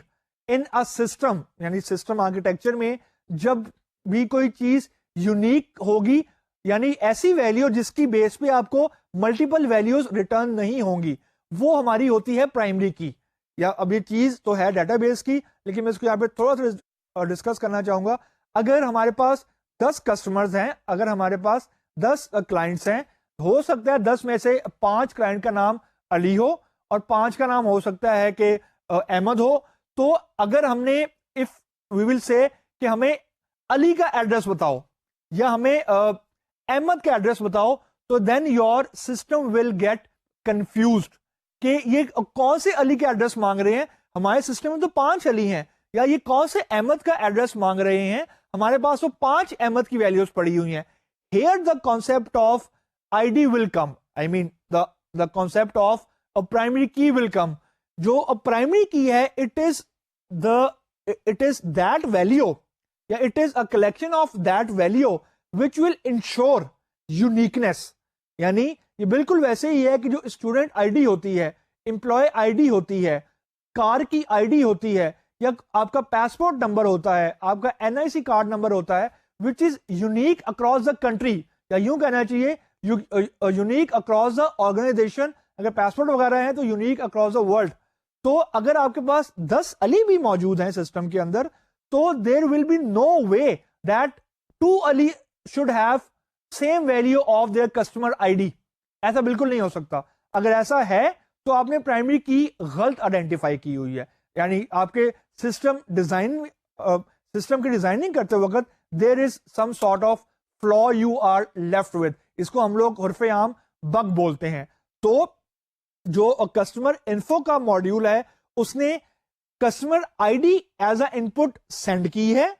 in a system, यानी सिस्टम आर्किटेक्चर में जब भी कोई चीज यूनिक होगी, यानी ऐसी वैल्यू जिसकी बेस पे आपको मल्टीपल वैल्यूज रिटर्न नहीं होंगी, वो हमारी होती है प्राइमरी की। या अब ये चीज तो है डेटाबेस की, लेकिन मैं इसको यहाँ पे थोड़ा सा डिस्कस करना चाहूंगा। अगर हमारे पास 10 कस्टमर्स हैं, अगर हमारे पास 10 क्लाइंट्स हैं, हो सकता है 10 में से 5 क्लाइंट का नाम अली हो और 5 का नाम हो सकता है कि अहमद हो। तो अगर हमने इफ वी विल से कि हमें अली का एड्रेस बताओ या हमें अहमद का एड्रेस बताओ, तो then your system will get confused कि ये कौन से अली का एड्रेस मांग रहे हैं। हमारे सिस्टम में तो 5 अली हैं, या ये कौन से अहमद का एड्रेस मांग रहे हैं, हमारे पास तो 5 अहमद की वैल्यूज पड़ी हुई हैं। Here the concept of ID will come, I mean the concept of a primary की विल कम। जो अ प्राइमरी की है, इट इज दैट वैल्यू या it is a collection of that value which will ensure uniqueness. यानी ये बिल्कुल वैसे ही है कि जो स्टूडेंट आईडी होती है, एम्प्लॉय आईडी होती है, कार की आईडी होती है, या आपका पासपोर्ट नंबर होता है, आपका एनआईसी कार्ड नंबर होता है, which is unique across the country, या यूं कहना चाहिए यूनिक अक्रॉस द ऑर्गेनाइजेशन। अगर पासपोर्ट वगैरह है तो यूनिक अक्रॉस द वर्ल्ड। तो अगर आपके पास 10 अली भी मौजूद हैं सिस्टम के अंदर, तो there will be no way that 2 अली should have same value of their customer ID. ऐसा बिल्कुल नहीं हो सकता। अगर ऐसा है तो आपने प्राइमरी की गलत आइडेंटिफाई की हुई है, यानी आपके सिस्टम की डिजाइनिंग करते वक्त there is some sort of flaw you are left with. इसको हम लोग उर्फे आम बग बोलते हैं। तो जो कस्टमर इन्फो का मॉड्यूल है उसने customer ID as a input send की है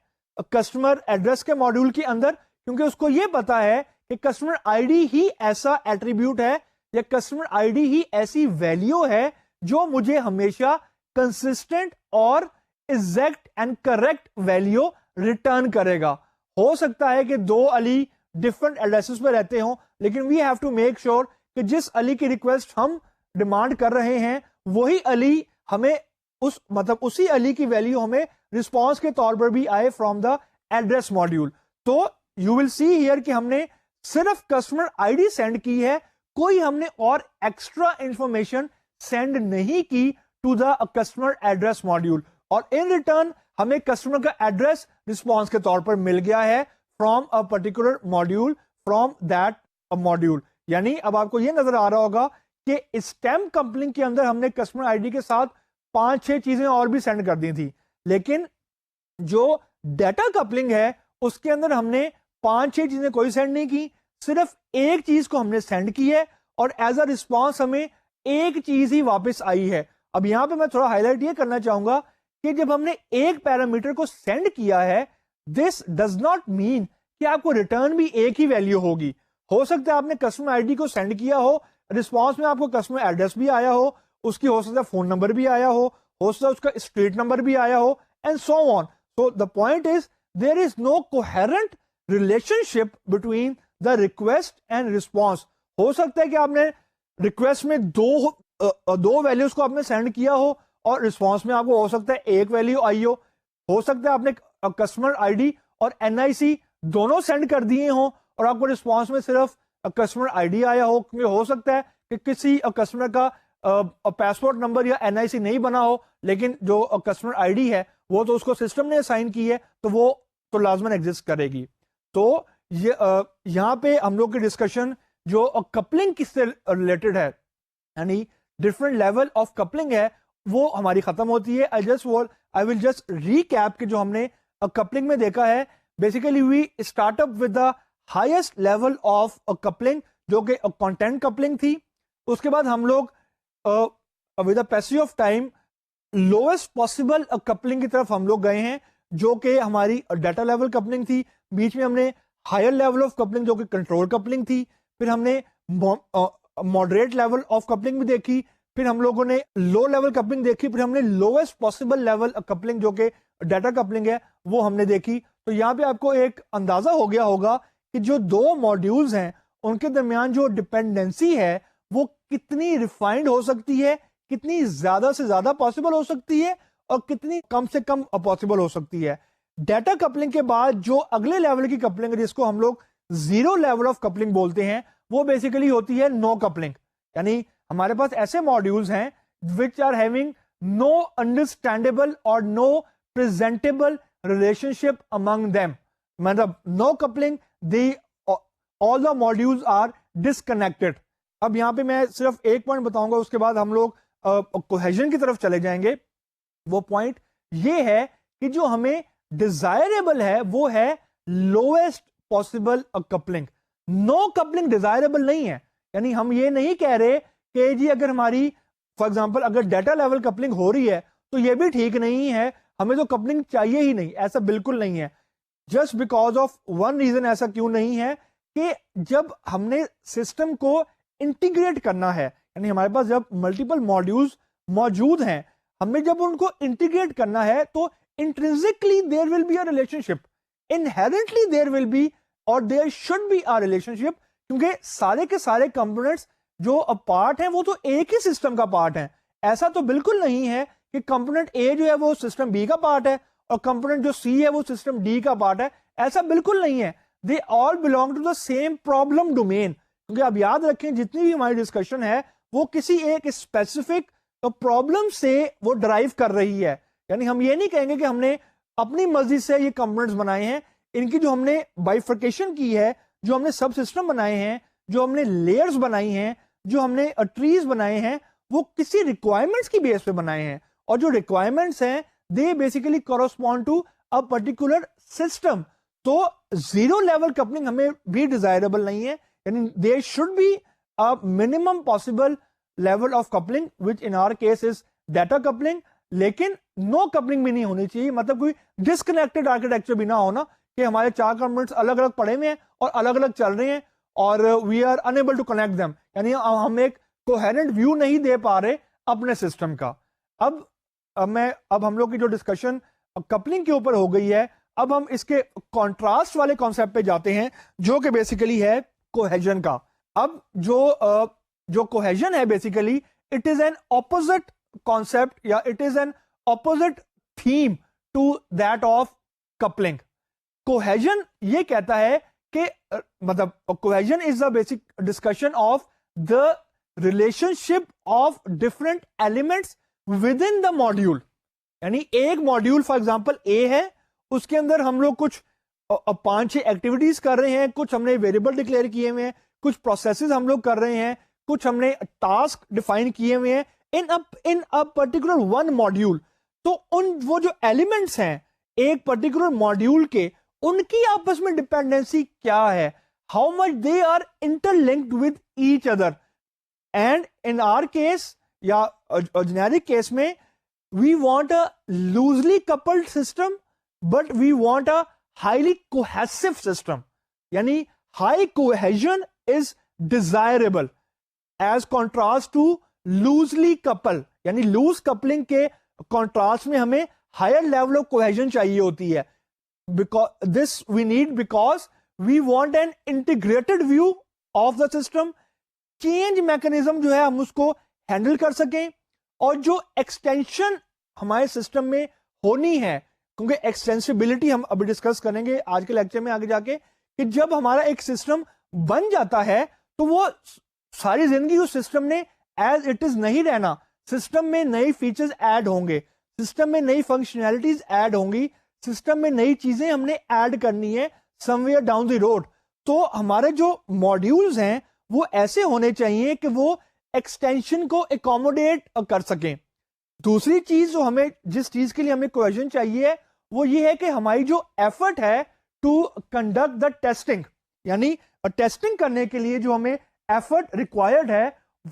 कस्टमर एड्रेस के मॉड्यूल के अंदर, क्योंकि उसको यह पता है कि कस्टमर आईडी ही ऐसा एट्रीब्यूट है या कस्टमर आईडी ही ऐसी वैल्यू है जो मुझे हमेशा कंसिस्टेंट और exact and correct value return करेगा। हो सकता है कि दो अली डिफरेंट एड्रेसेस पे रहते हो, लेकिन we have to make sure कि जिस अली की रिक्वेस्ट हम डिमांड कर रहे हैं वही अली हमें उसी अली की वैल्यू हमें रिस्पांस के तौर पर भी आए फ्रॉम द एड्रेस मॉड्यूल। तो यू विल सी हियर कि हमने सिर्फ कस्टमर आईडी सेंड की है, कोई हमने और एक्स्ट्रा इंफॉर्मेशन सेंड नहीं की to the customer address module, और इन रिटर्न हमें कस्टमर का एड्रेस रिस्पांस के तौर पर मिल गया है from a particular module from that module. यानी अब आपको यह नजर आ रहा होगा कि स्टैम्प कपलिंग के अंदर हमने कस्टमर आईडी के साथ 5-6 चीजें और भी सेंड कर दी थी, लेकिन जो डाटा कपलिंग है उसके अंदर हमने 5-6 चीजें कोई सेंड नहीं की, सिर्फ एक चीज को हमने सेंड की है और एज अ रिस्पॉन्स हमें एक चीज ही वापस आई है। अब यहां पे मैं थोड़ा हाईलाइट ये करना चाहूंगा कि जब हमने एक पैरामीटर को सेंड किया है, दिस डज नॉट मीन कि आपको रिटर्न भी एक ही वैल्यू होगी। हो सकता है आपने कस्टमर आईडी को सेंड किया हो, रिस्पॉन्स में आपको कस्टमर एड्रेस भी आया हो, उसकी हो सकता है फोन नंबर भी आया हो सकता है उसका स्ट्रीट नंबर भी आया हो, and so on. So the point is there is no coherent relationship between the request and response. हो सकता है कि आपने रिक्वेस्ट में दो वैल्यूज को आपने सेंड किया हो और रिस्पॉन्स में आपको हो सकता है एक वैल्यू आई हो सकता है आपने कस्टमर आईडी और एनआईसी दोनों सेंड कर दिए हो और आपको रिस्पॉन्स में सिर्फ कस्टमर आईडी आया हो, क्योंकि हो सकता है कि किसी कस्टमर का पासपोर्ट नंबर या एनआईसी नहीं बना हो, लेकिन जो कस्टमर आईडी है वो तो उसको सिस्टम ने असाइन की है, तो वो तो लाजमन एग्जिस्ट करेगी। तो ये यहाँ पे हम लोग की डिस्कशन जो कपलिंग किससे रिलेटेड है, यानी डिफरेंट लेवल ऑफ कपलिंग है, वो हमारी खत्म होती है। आई विल जस्ट रीकैप कि जो हमने कपलिंग में देखा है, basically we start up with the highest level of coupling जो कि कंटेंट कपलिंग थी। उसके बाद हम लोग with the passage of time lowest possible coupling की तरफ हम लोग गए हैं, जो कि हमारी डाटा लेवल कपलिंग थी। बीच में हमने हायर लेवल ऑफ कपलिंग जो कि कंट्रोल कपलिंग थी, फिर हमने मॉडरेट लेवल ऑफ कपलिंग भी देखी, फिर हम लोगों ने लो लेवल कपलिंग देखी, फिर हमने लोएस्ट पॉसिबल लेवल कपलिंग जो कि डाटा कपलिंग है वो हमने देखी। तो यहाँ पे आपको एक अंदाजा हो गया होगा कि जो दो मॉड्यूल्स हैं उनके दरमियान जो डिपेंडेंसी है वो कितनी रिफाइंड हो सकती है, कितनी ज्यादा से ज्यादा पॉसिबल हो सकती है और कितनी कम से कम पॉसिबल हो सकती है। डाटा कपलिंग के बाद जो अगले लेवल की कपलिंग है जिसको हम लोग जीरो लेवल ऑफ कपलिंग बोलते हैं, वो बेसिकली होती है नो कपलिंग। यानी हमारे पास ऐसे मॉड्यूल्स हैं which are having no understandable और no presentable relationship among them, मतलब no coupling, all the modules are disconnected. अब यहां पे मैं सिर्फ एक पॉइंट बताऊंगा, उसके बाद हम लोग कोहेजन की तरफ चले जाएंगे। वो पॉइंट ये है कि जो हमें डिजायरेबल है वो है lowest possible coupling. No coupling desirable नहीं है, यानी हम ये नहीं कह रहे कि जी अगर हमारी फॉर एग्जांपल अगर डाटा लेवल कपलिंग हो रही है तो ये भी ठीक नहीं है, हमें तो कपलिंग चाहिए ही नहीं, ऐसा बिल्कुल नहीं है। Just because of one reason ऐसा क्यों नहीं है कि जब हमने सिस्टम को इंटीग्रेट करना है, यानी हमारे पास जब मल्टीपल मॉड्यूल्स मौजूद हैं, हमें जब उनको इंटीग्रेट करना है तो intrinsically there will be a relationship, inherently there will be और there should be a relationship, क्योंकि सारे के सारे कंपोनेंट्स जो पार्ट हैं वो तो एक ही सिस्टम का पार्ट है। ऐसा तो बिल्कुल नहीं है कि कंपोनेंट ए जो है वो सिस्टम बी का पार्ट है और कंपोनेंट जो सी है वो सिस्टम डी का पार्ट है, ऐसा बिल्कुल नहीं है। They all belong to the same problem domain, क्योंकि आप याद रखें जितनी भी हमारी डिस्कशन है वो किसी एक स्पेसिफिक प्रॉब्लम से वो ड्राइव कर रही है। यानी हम ये नहीं कहेंगे कि हमने अपनी मर्जी से ये कंपोनेंट्स बनाए हैं, इनकी जो हमने बाइफर्केशन की है जो हमने सब सिस्टम बनाए हैं, जो हमने लेयर्स बनाई हैं, जो हमने ट्रीज बनाए हैं, वो किसी रिक्वायरमेंट्स की बेस पे बनाए हैं, और जो रिक्वायरमेंट्स हैं they basically correspond to a particular system. तो जीरो लेवल कपलिंग हमें भी डिजायरेबल नहीं है, यानी there should be a minimum possible level of coupling which in our case is data coupling, लेकिन नो कपलिंग भी नहीं होनी चाहिए, मतलब कोई डिस्कनेक्टेड आर्किटेक्चर भी ना होना कि हमारे चार कंपोनेंट्स अलग अलग पड़े हुए हैं और अलग अलग चल रहे हैं और we are unable to connect them, यानी हम एक कोहेरेंट व्यू नहीं दे पा रहे अपने सिस्टम का। अब हम लोग की जो डिस्कशन कपलिंग के ऊपर हो गई है, अब हम इसके कॉन्ट्रास्ट वाले कॉन्सेप्ट पे जाते हैं जो कि बेसिकली है कोहेजन का। अब जो कोहेजन है basically it is an opposite concept या it is an opposite theme to that of coupling. Cohesion ये कहता है कि मतलब cohesion is the basic discussion of the relationship of different elements within the module, यानी एक मॉड्यूल फॉर एग्जांपल ए है, उसके अंदर हम लोग कुछ 5-6 एक्टिविटीज कर रहे हैं, कुछ हमने वेरिएबल डिक्लेयर किए हुए हैं, कुछ प्रोसेसेस हम लोग कर रहे हैं, कुछ हमने टास्क डिफाइन किए हुए हैं इन अ पर्टिकुलर वन मॉड्यूल। तो वो जो एलिमेंट्स हैं एक पर्टिकुलर मॉड्यूल के, उनकी आपस में डिपेंडेंसी क्या है, how much they are interlinked with each other. And in our case या जेनेरिक केस में we want a loosely coupled system but we want a highly cohesive system, यानी high cohesion is desirable as contrast to loosely coupled, यानी loose coupling के contrast में हमें higher level of cohesion चाहिए होती है। because this we need because we want an integrated view of the system, change mechanism जो है हम उसको हैंडल कर सकें, और जो एक्सटेंशन हमारे सिस्टम में होनी है, क्योंकि एक्सटेंसिबिलिटी हम अभी डिस्कस करेंगे आज के लेक्चर में आगे जाके, कि जब हमारा एक सिस्टम बन जाता है तो वो सारी जिंदगी उस सिस्टम ने एज इट इज नहीं रहना, सिस्टम में नई फीचर्स ऐड होंगे, सिस्टम में नई फंक्शनैलिटीज ऐड होंगी, सिस्टम में नई चीजें हमने ऐड करनी है समवेयर डाउन द रोड। तो हमारे जो मॉड्यूल्स हैं वो ऐसे होने चाहिए कि वो एक्सटेंशन को एकोमोडेट कर सकें। दूसरी चीज जो हमें, जिस चीज के लिए हमें कोहेजन चाहिए वो ये है कि हमारी जो एफर्ट है टू कंडक्ट द टेस्टिंग, यानी टेस्टिंग करने के लिए जो हमें एफर्ट रिक्वायर्ड है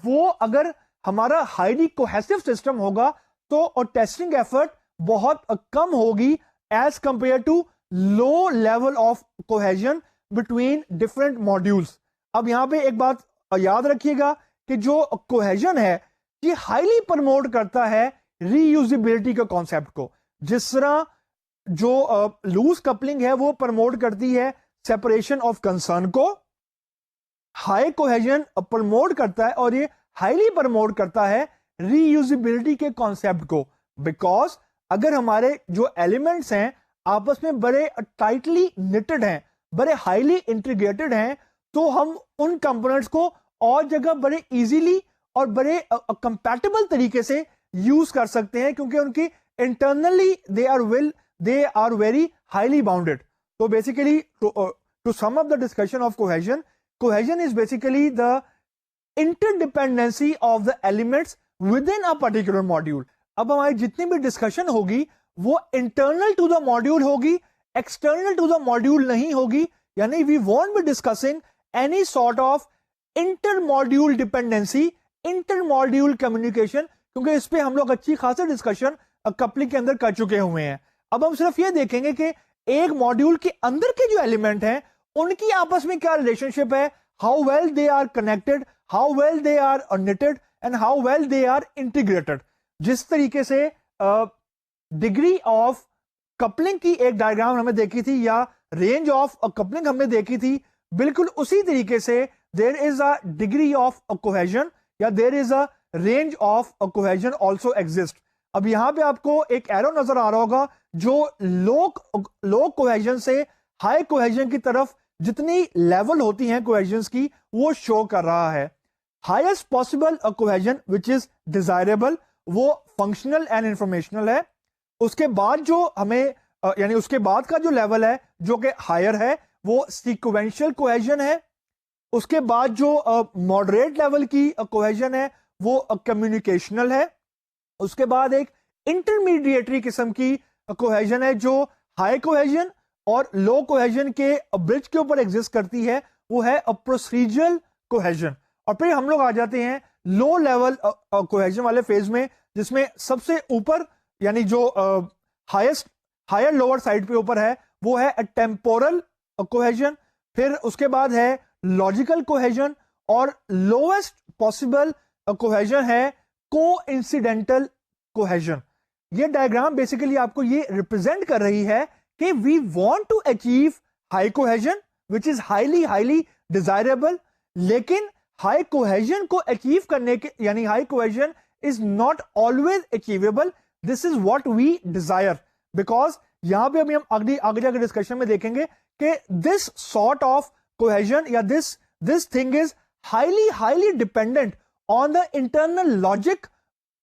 वो अगर हमारा हाईली कोहेसिव सिस्टम होगा तो और टेस्टिंग एफर्ट बहुत कम होगी as compared to low level of cohesion between different modules. अब यहां पे एक बात याद रखिएगा कि जो कोहेजन है ये हाईली प्रमोट करता है रीयूजेबिलिटी के कॉन्सेप्ट को, जिस तरह जो लूज कपलिंग है वो प्रमोट करती है सेपरेशन ऑफ कंसर्न को, हाई कोहेजन प्रमोट करता है और ये हाईली प्रमोट करता है रीयूजेबिलिटी के कॉन्सेप्ट को। बिकॉज अगर हमारे जो एलिमेंट्स हैं आपस में बड़े टाइटली निटेड हैं, बड़े हाईली इंटीग्रेटेड हैं, तो हम उन कंपोनेंट्स को और जगह बड़े इजीली और बड़े कंपैटिबल तरीके से यूज कर सकते हैं, क्योंकि उनकी internally they are very highly bounded. तो basically to sum up the discussion of cohesion is basically the interdependency of the elements within a particular module. अब हमारी जितनी भी डिस्कशन होगी वो इंटरनल टू द मॉड्यूल होगी, एक्सटर्नल टू द मॉड्यूल नहीं होगी, यानी we won't be discussing any sort of inter module dependency, inter module communication, क्योंकि इस पे हम लोग अच्छी खासी डिस्कशन कपलिंग के अंदर कर चुके हुए हैं। अब हम सिर्फ ये देखेंगे कि एक मॉड्यूल के अंदर के जो एलिमेंट हैं उनकी आपस में क्या रिलेशनशिप है, how well they are connected, how well they are knitted and how well they are integrated. जिस तरीके से डिग्री ऑफ कपलिंग की एक डायग्राम हमने देखी थी या रेंज ऑफ कपलिंग हमने देखी थी, बिल्कुल उसी तरीके से there is a degree of cohesion या there is a range of cohesion also exist. अब यहां पे आपको एक एरो नजर आ रहा होगा जो लो कोहेजन से हाई कोहेजन की तरफ जितनी लेवल होती हैं कोहेजन की वो शो कर रहा है। Highest possible cohesion which is desirable वो फंक्शनल एंड इंफॉर्मेशनल है। उसके बाद जो हमें यानी उसके बाद का जो लेवल है जो कि हायर है वो सीक्वेंशियल कोहेजन है। उसके बाद जो मॉडरेट लेवल की कोहेजन है वो कम्युनिकेशनल है। उसके बाद एक इंटरमीडिएटरी किस्म की कोहेजन है जो हाई कोहेजन और लो कोहेजन के ब्रिज के ऊपर एग्जिस्ट करती है, वो है प्रोसीजरल कोहेजन। और फिर हम लोग आ जाते हैं लो लेवल कोहेजन वाले फेज में, जिसमें सबसे ऊपर यानी जो हायर लोअर साइड पे ऊपर है वो है टेम्पोरल कोहेजन। फिर उसके बाद है लॉजिकल कोहेजन और लोएस्ट पॉसिबल कोहेजन है कोइंसिडेंटल कोहेजन। ये डायग्राम बेसिकली आपको ये रिप्रेजेंट कर रही है कि we want to achieve high cohesion which is highly desirable, लेकिन हाई कोहेजन को अचीव करने के यानी high cohesion is not always achievable. This is what we desire, because यहां पे अभी हम आगे जाकर डिस्कशन में देखेंगे कि दिस सॉर्ट ऑफ कोहेजन या this thing is highly dependent on the internal logic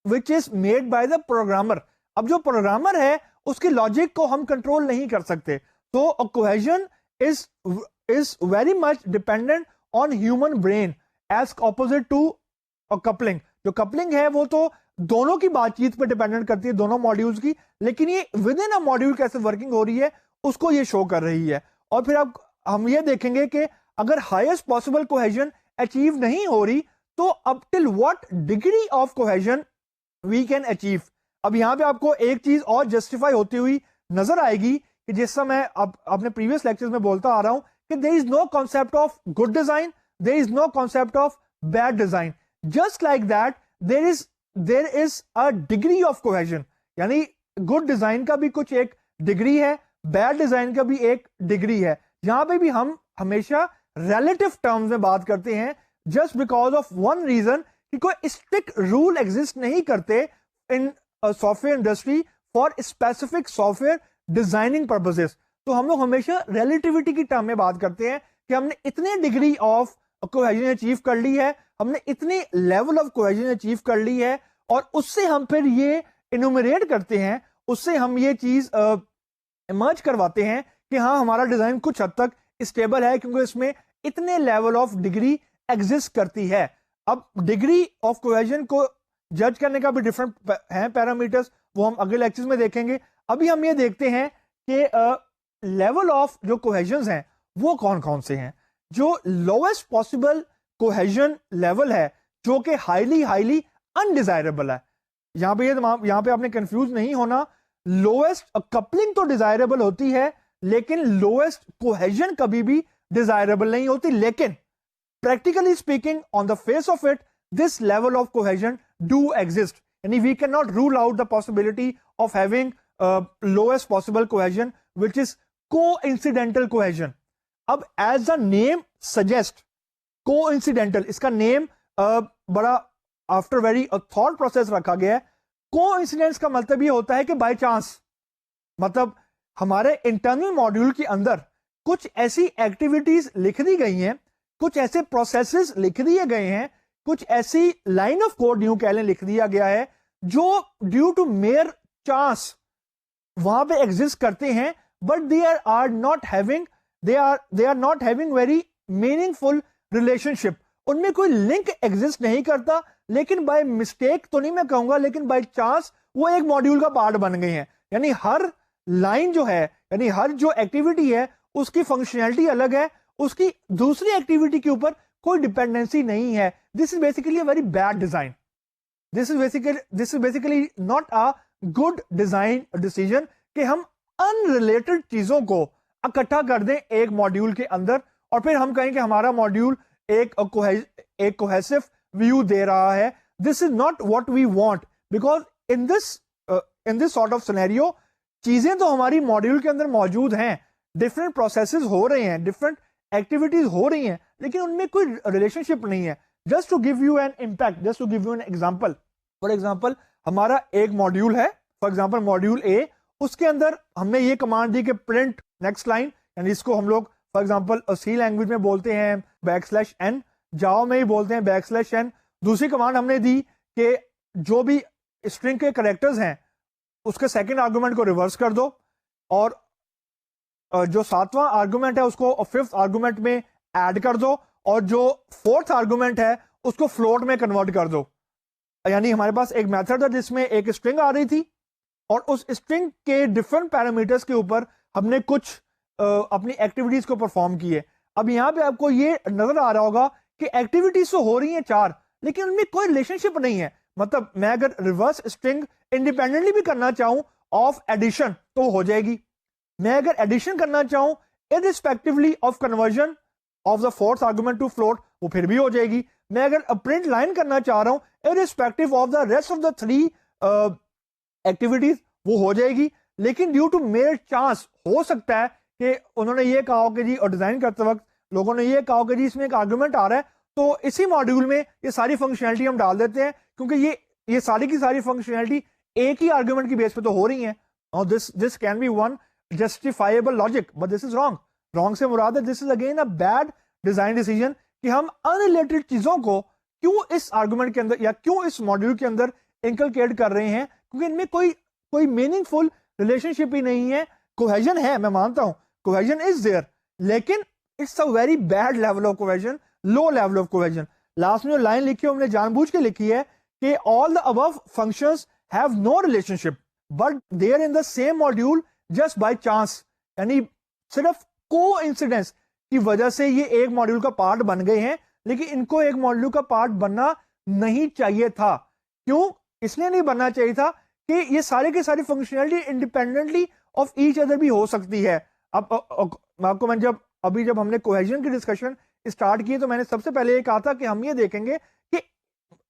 which is made by the programmer. अब जो प्रोग्रामर है उसकी लॉजिक को हम कंट्रोल नहीं कर सकते, तो cohesion is very much dependent on human brain as opposite to coupling. जो कपलिंग है वो तो दोनों की बातचीत पर डिपेंडेंट करती है, दोनों मॉड्यूल्स की, लेकिन ये विद इन अ मॉड्यूल कैसे वर्किंग हो रही है उसको ये शो कर रही है। और फिर अब हम ये देखेंगे कि अगर हाईएस्ट पॉसिबल कोहेजन अचीव नहीं हो रही तो up till what degree of cohesion we can achieve. अब यहां पे आपको एक चीज और जस्टिफाई होती हुई नजर आएगी कि जैसा मैं अपने प्रीवियस लेक्चर्स में बोलता आ रहा हूं कि there is no concept of good design, there is no concept of bad design. Just like that there is a degree of cohesion, यानी गुड डिजाइन का भी कुछ एक डिग्री है, बैड डिजाइन का भी एक डिग्री है। यहां पे भी हम हमेशा रिलेटिव टर्म्स में बात करते हैं, just because of one reason कि कोई स्ट्रिक्ट रूल एग्जिस्ट नहीं करते in software industry for specific software designing purposes. तो हम लोग हमेशा रिलेटिविटी की टर्म में बात करते हैं कि हमने इतने डिग्री ऑफ कोहेजन अचीव कर ली है, हमने इतने लेवल ऑफ कोहेजन अचीव कर ली है, और उससे हम फिर ये इनुमरेट करते हैं, उससे हम ये चीज इमर्ज करवाते हैं कि हाँ हमारा डिजाइन कुछ हद तक स्टेबल है क्योंकि इसमें इतने लेवल ऑफ डिग्री एग्जिस्ट करती है। अब डिग्री ऑफ कोहेजन को जज करने का भी डिफरेंट है पैरामीटर्स, वो हम अगले लेक्चर्स में देखेंगे। अभी हम ये देखते हैं कि लेवल ऑफ जो कोहेजन हैं वो कौन कौन से हैं। जो लोएस्ट पॉसिबल कोहेजन लेवल है जो कि हाईली अनडिजायरेबल है। यहां पे आपने कंफ्यूज नहीं होना, लोएस्ट कपलिंग तो डिजायरेबल होती है लेकिन लोएस्ट कोहेजन कभी भी डिजायरेबल नहीं होती। लेकिन practically speaking on the face of it this level of cohesion do exist, यानी we can not rule out the possibility of having lowest possible cohesion which is coincidental cohesion. अब as the name suggest coincidental, इसका नेम बड़ा आफ्टर वेरी थॉट प्रोसेस रखा गया है। कोइंसिडेंस का मतलब ये होता है कि बाय चांस, मतलब हमारे इंटरनल मॉड्यूल के अंदर कुछ ऐसी एक्टिविटीज लिख दी गई हैं, कुछ ऐसे प्रोसेसेस लिख दिए गए हैं, कुछ ऐसी लाइन ऑफ कोड यूं कह लें लिख दिया गया है जो ड्यू टू मेयर चांस वहां पे एग्जिस्ट करते हैं, but they are not having very meaningful relationship. उनमें कोई लिंक एग्जिस्ट नहीं करता, लेकिन बाय मिस्टेक तो नहीं मैं कहूंगा, लेकिन बाय चांस वो एक मॉड्यूल का पार्ट बन गए हैं। यानी हर लाइन जो है, यानी हर जो एक्टिविटी है उसकी फंक्शनैलिटी अलग है, उसकी दूसरी एक्टिविटी के ऊपर कोई डिपेंडेंसी नहीं है। This is basically a very bad design. This is basically not a good design decision कि हम अनरिलेटेड चीजों को इकट्ठा कर दें एक मॉड्यूल के अंदर और फिर हम कहें कि हमारा मॉड्यूल एक कोहेसिव व्यू दे रहा है। This is not what we want, because in this sort of scenario चीजें तो हमारी मॉड्यूल के अंदर मौजूद हैं, डिफरेंट प्रोसेसेस हो रहे हैं, डिफरेंट एक्टिविटीज हो रही हैं, लेकिन उनमें कोई रिलेशनशिप नहीं है। Just to give you an impact, just to give you an example, for example हमारा एक मॉड्यूल है, फॉर एग्जांपल मॉड्यूल ए, उसके अंदर हमने ये कमांड दी कि प्रिंट नेक्स्ट लाइन, यानी इसको हम लोग फॉर एग्जांपल सी लैंग्वेज में बोलते हैं बैकस्लैश n, जावा में ही बोलते हैं बैकस्लैश n। दूसरी कमांड हमने दी कि जो भी स्ट्रिंग के कैरेक्टर्स हैं उसके सेकंड आर्गुमेंट को रिवर्स कर दो, और जो 7वां आर्गुमेंट है उसको 5th आर्गुमेंट में ऐड कर दो और जो 4th आर्गुमेंट है उसको फ्लोट में कन्वर्ट कर दो। यानी हमारे पास एक मेथड है जिसमें एक स्ट्रिंग आ रही थी और उस स्ट्रिंग के डिफरेंट पैरामीटर्स के ऊपर हमने कुछ अपनी एक्टिविटीज को परफॉर्म किए। अब यहाँ पे आपको ये नजर आ रहा होगा कि एक्टिविटीज तो हो रही हैं 4, लेकिन उनमें कोई रिलेशनशिप नहीं है। मतलब मैं अगर रिवर्स स्ट्रिंग इंडिपेंडेंटली भी करना चाहूं ऑफ एडिशन तो हो जाएगी, मैं अगर एडिशन करना चाहूं irrespectively of conversion of the 4th argument to float वो फिर भी हो जाएगी, मैं अगर प्रिंट लाइन करना चाह रहा हूं irrespective of the rest of the 3 activities वो हो जाएगी। लेकिन ड्यू टू मेरे चांस हो सकता है कि उन्होंने ये कहा हो कि जी, और डिजाइन करते वक्त लोगों ने ये कहा हो कि जी इसमें एक आर्गुमेंट आ रहा है तो इसी मॉड्यूल में ये सारी फंक्शनैलिटी हम डाल देते हैं, क्योंकि ये सारी की सारी फंक्शनैलिटी एक ही आर्गुमेंट की बेस पे तो हो रही हैं। और this can be one justifiable logic, but this is wrong. Wrong से मुराद है this is again a bad design decision कि हम अनरिलेटेड चीजों को क्यों इस आर्गुमेंट के अंदर या क्यों इस मॉड्यूल के अंदर इंकलकेट कर रहे हैं, क्योंकि इनमें कोई मीनिंगफुल रिलेशनशिप ही नहीं है। कोहेजन है, मैं मानता हूं कोहेजन इज देयर, लेकिन it's a very bad level of cohesion, low level of cohesion. Last में जो लाइन लिखी है हमने जानबूझ के लिखी है कि all the above functions have no relationship but they are in the same module just by chance. यानी सिर्फ कोइंसिडेंस की वजह से ये एक मॉड्यूल का पार्ट बन गए हैं, लेकिन इनको एक मॉड्यूल का पार्ट बनना नहीं चाहिए था। क्यों इसलिए नहीं बनना चाहिए था कि ये सारे के सारी functionality independently of each other भी हो सकती है। अब आपको मैं जब हमने कोहेजन की डिस्कशन स्टार्ट की तो मैंने सबसे पहले ये कहा था कि हम ये देखेंगे कि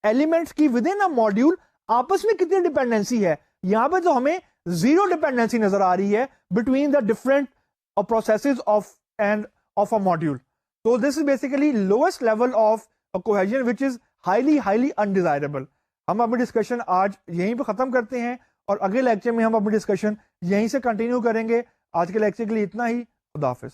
एलिमेंट्स की विद इन अ मॉड्यूल आपस में कितनी डिपेंडेंसी है। यहां पे तो हमें जीरो डिपेंडेंसी नजर आ रही है between the different processes of a module. तो this is basically lowest level of cohesion which is highly undesirable. हम अपनी डिस्कशन आज यहीं पे खत्म करते हैं और अगले लेक्चर में हम अपनी डिस्कशन यहीं से कंटिन्यू करेंगे। आज के लेक्चर के लिए इतना ही। खुदा हाफिज।